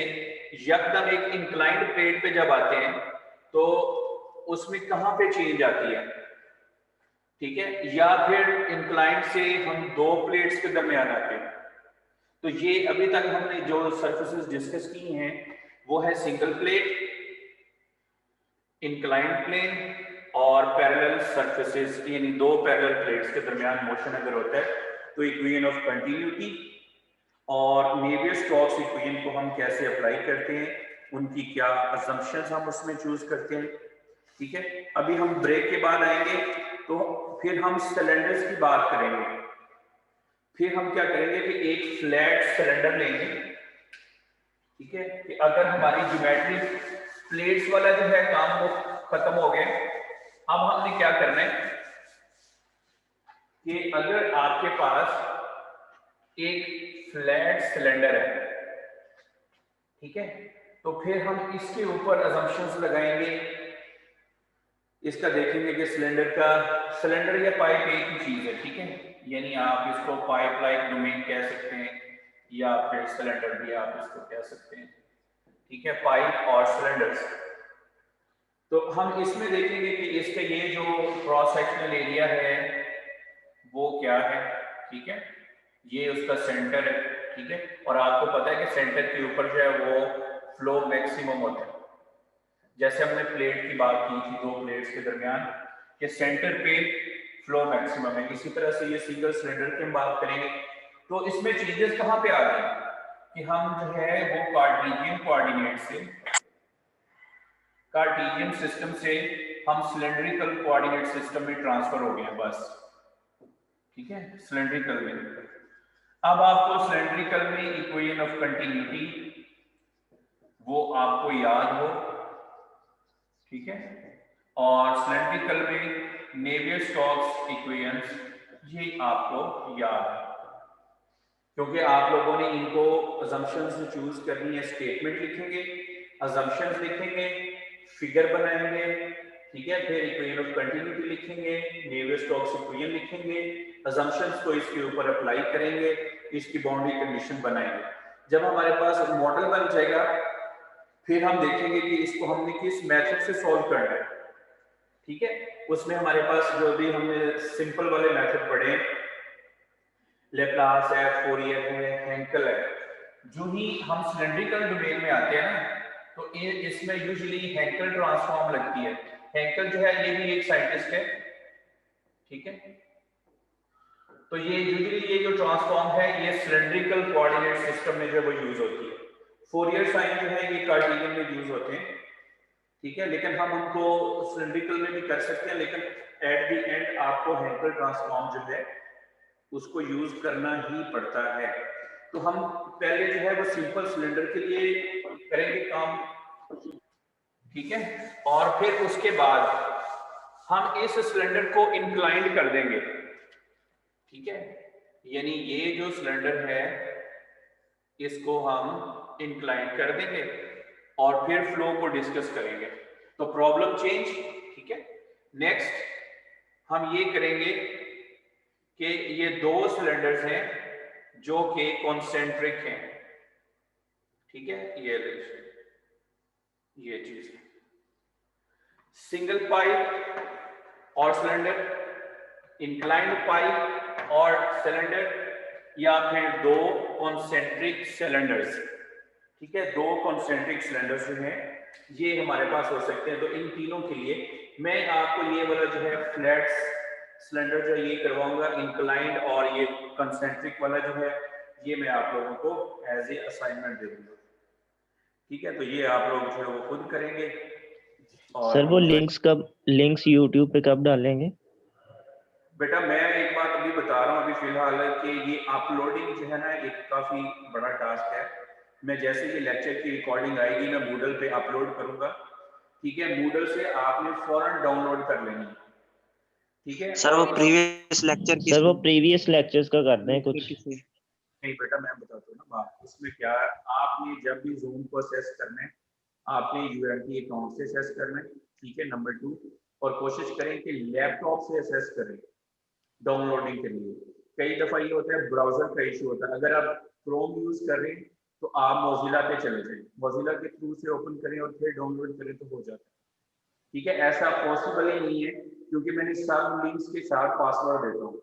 यकदम एक इंक्लाइंड प्लेट पे जब आते हैं तो उसमें कहां पे चेंज आती है। ठीक है, या फिर इंक्लाइंड से हम दो प्लेट्स के दरमियान आते हैं। तो ये अभी तक हमने जो सरफेसेस डिस्कस की हैं वो है सिंगल प्लेट, इंक्लाइंड प्लेन और पैरेलल सरफेसेस, यानी दो पैरेलल प्लेट्स के दरमियान मोशन अगर होता है तो इक्वेशन ऑफ कंटिन्यूटी और नेवियर-स्टोक्स इक्वेशन को हम कैसे अप्लाई करते हैं, उनकी क्या असम्पशंस हम उसमें चूज करते हैं। ठीक है, अभी हम ब्रेक के बाद आएंगे तो फिर हम सिलेंडर्स की बात करेंगे। फिर हम क्या करेंगे कि एक फ्लैट सिलेंडर लेंगे। ठीक है, कि अगर हमारी ज्योमेट्री प्लेट्स वाला जो है काम वो खत्म हो गया, अब हमने क्या करना है कि अगर आपके पास एक फ्लैट सिलेंडर है, ठीक है, तो फिर हम इसके ऊपर अजम्पशंस लगाएंगे। इसका देखेंगे कि सिलेंडर या पाइप एक ही चीज है, ठीक है, यानी आप इसको पाइप लाइक डोमेन कह सकते हैं या फिर सिलेंडर भी आप इसको कह सकते हैं, ठीक है, पाइप और सिलेंडर्स। तो हम इसमें देखेंगे कि इसका ये जो क्रॉस सेक्शनल एरिया है वो क्या है, ठीक है, ये उसका सेंटर है, ठीक है, और आपको पता है कि सेंटर के ऊपर जो है वो फ्लो मैक्सिमम होता है। जैसे हमने प्लेट की बात की थी, दो प्लेट्स के दरमियान कि सेंटर पे फ्लो मैक्सिमम है, इसी तरह से ये सिंगल सिलेंडर की हम बात करेंगे। तो इसमें चेंजेस कहाँ पे आ गए कि हम जो है वो कार्टेशियन कोऑर्डिनेट से, कार्टेशियन सिस्टम से हम सिलेंड्रिकल कोऑर्डिनेट सिस्टम में ट्रांसफर हो गए बस, ठीक है, सिलेंड्रिकल में। अब आपको सिलेंड्रिकल में इक्वेशन ऑफ कंटिन्यूटी वो आपको याद हो, ठीक है, और सिलेंड्रिकल में नेवियर-स्टोक्स इक्वेशंस ये आपको याद है, क्योंकि आप लोगों ने इनको अजम्पशंस चूज करनी है। स्टेटमेंट लिखेंगे, अजम्पशंस लिखेंगे, फिगर बनाएंगे, ठीक है, फिर इक्वेशन ऑफ कंटिन्यूटी लिखेंगे, नेवियर-स्टोक्स इक्वेशन लिखेंगे, अजम्पशंस को इसके ऊपर अप्लाई करेंगे, इसकी बाउंड्री कंडीशन बनाएंगे। जब हमारे पास मॉडल बन जाएगा फिर हम देखेंगे कि इसको हमने किस मेथड से सॉल्व करना है, ठीक है। उसमें हमारे पास जो भी हमने सिंपल वाले मेथड पढ़े, लेप्लास है, फोरियर है, हेंकल है। जो ही हम सिलेंड्रिकल डोमेन में आते हैं ना, तो इसमें यूजुअली हेंकल ट्रांसफॉर्म लगती है। हेंकल जो है ये भी एक साइंटिस्ट है, ठीक है, तो ये यूजुअली ये जो ट्रांसफॉर्म है ये सिलेंड्रिकल कोऑर्डिनेट सिस्टम में जो वो यूज होती है। फोरियर साइन जो है ये कार्टेशियन में यूज होते हैं, ठीक है, लेकिन हम उनको सिलेंड्रिकल में भी कर सकते हैं, लेकिन एट द एंड आपको हेंकल ट्रांसफॉर्म जो है उसको यूज करना ही पड़ता है। तो हम पहले जो है वो सिंपल सिलेंडर के लिए करेंगे काम, ठीक है, और फिर उसके बाद हम इस सिलेंडर को इंक्लाइंड कर देंगे, ठीक है, यानी ये जो सिलेंडर है इसको हम इंक्लाइन कर देंगे और फिर फ्लो को डिस्कस करेंगे। तो प्रॉब्लम चेंज, ठीक है। नेक्स्ट हम ये करेंगे कि ये दो सिलेंडर्स हैं जो कि कॉन्सेंट्रिक हैं, ठीक है, ये चीज है, सिंगल पाइप और सिलेंडर, इंक्लाइंड पाइप और सिलेंडर, या फिर दो कॉन्सेंट्रिक सिलेंडर्स, ठीक है, दो कॉन्सेंट्रिक सिलेंडर्स जो हैं ये हमारे पास हो सकते हैं। तो इन तीनों के लिए मैं आपको ये वाला जो है फ्लैट सिलेंडर जो ये करवाऊंगा इंक्लाइंड, और ये कॉन्सेंट्रिक वाला जो है ये मैं आप लोगों को एज ए असाइनमेंट दे दूंगा, ठीक है। तो ये आप लोग जो है वो खुद करेंगे। और सर वो लिंक्स यूट्यूब पे कब डालेंगे? बेटा मैं एक बात अभी बता रहा हूँ, अभी फिलहाल कि ये अपलोडिंग जो है ना एक काफी बड़ा टास्क है। मैं जैसे ये लेक्चर की रिकॉर्डिंग आएगी मैं मूडल पे अपलोड करूंगा, ठीक है, मूडल से आपने फौरन डाउनलोड कर लेनी, ठीक है। सर वो प्रीवियस लेक्चर की, सर वो प्रीवियस लेक्चर्स का कर दें कुछ। नहीं बेटा मैं बताता हूँ ना बात, इसमें क्या है, आपने जब भी जूम को असेस करना है आपने यूएमटी अकाउंट से असेस करना है, ठीक है, नंबर 2, और कोशिश करें कि लैपटॉप से असेस करें डाउनलोडिंग के लिए। कई दफा ये होता है ब्राउजर का इशू होता है, अगर आप क्रोम यूज कर रहे हैं तो आप मोजिला पे चले जाएं, मोजिला के थ्रू से ओपन करें और फिर डाउनलोड करें तो हो जाता है, ठीक है। ऐसा पॉसिबल ही नहीं है क्योंकि मैंने सब लिंक्स के साथ पासवर्ड देता हूँ।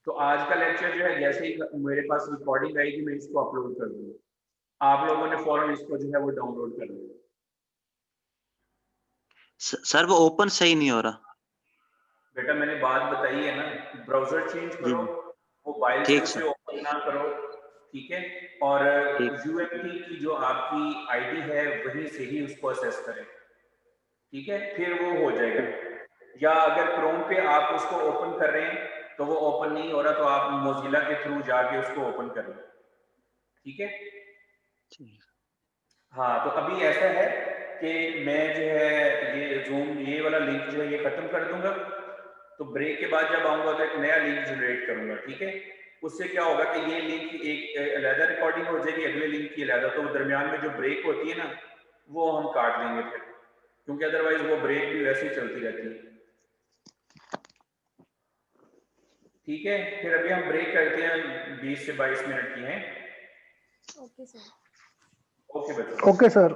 तो आज का लेक्चर जो है जैसे ही मेरे पास रिकॉर्डिंग आएगी मैं इसको अपलोड कर दूंगा, आप लोगों ने फौरन इसको जो है वो डाउनलोड कर लेना। सर वो ओपन सही नहीं हो रहा बेटा मैंने बात बताई है ना, ब्राउजर चेंज करो, मोबाइल से ओपन ना करो, ठीक है, और यूएमटी की जो आपकी आईडी है वहीं से ही उसको असेस करें, ठीक है, फिर वो हो जाएगा। या अगर क्रोम पे आप उसको ओपन कर रहे हैं तो वो ओपन नहीं हो रहा तो आप मोजिला के थ्रू जाके उसको ओपन करें, ठीक है। हाँ तो अभी ऐसा है कि मैं जो है ये जूम ये वाला लिंक जो है ये खत्म कर दूंगा, तो ब्रेक के बाद जब आऊंगा तो एक नया लिंक जनरेट करूंगा, ठीक है। उससे क्या होगा कि ये लिंक एक अलग रिकॉर्डिंग हो जाएगी, अगले लिंक की अलग, तो दरमियान में जो ब्रेक होती है ना वो हम काट देंगे फिर, क्योंकि अदरवाइज वो ब्रेक भी वैसे ही चलती रहती है। ठीक है, फिर अभी हम ब्रेक करते हैं 20 से 22 मिनट की है। Okay sir. ओके बच्चों। Okay sir.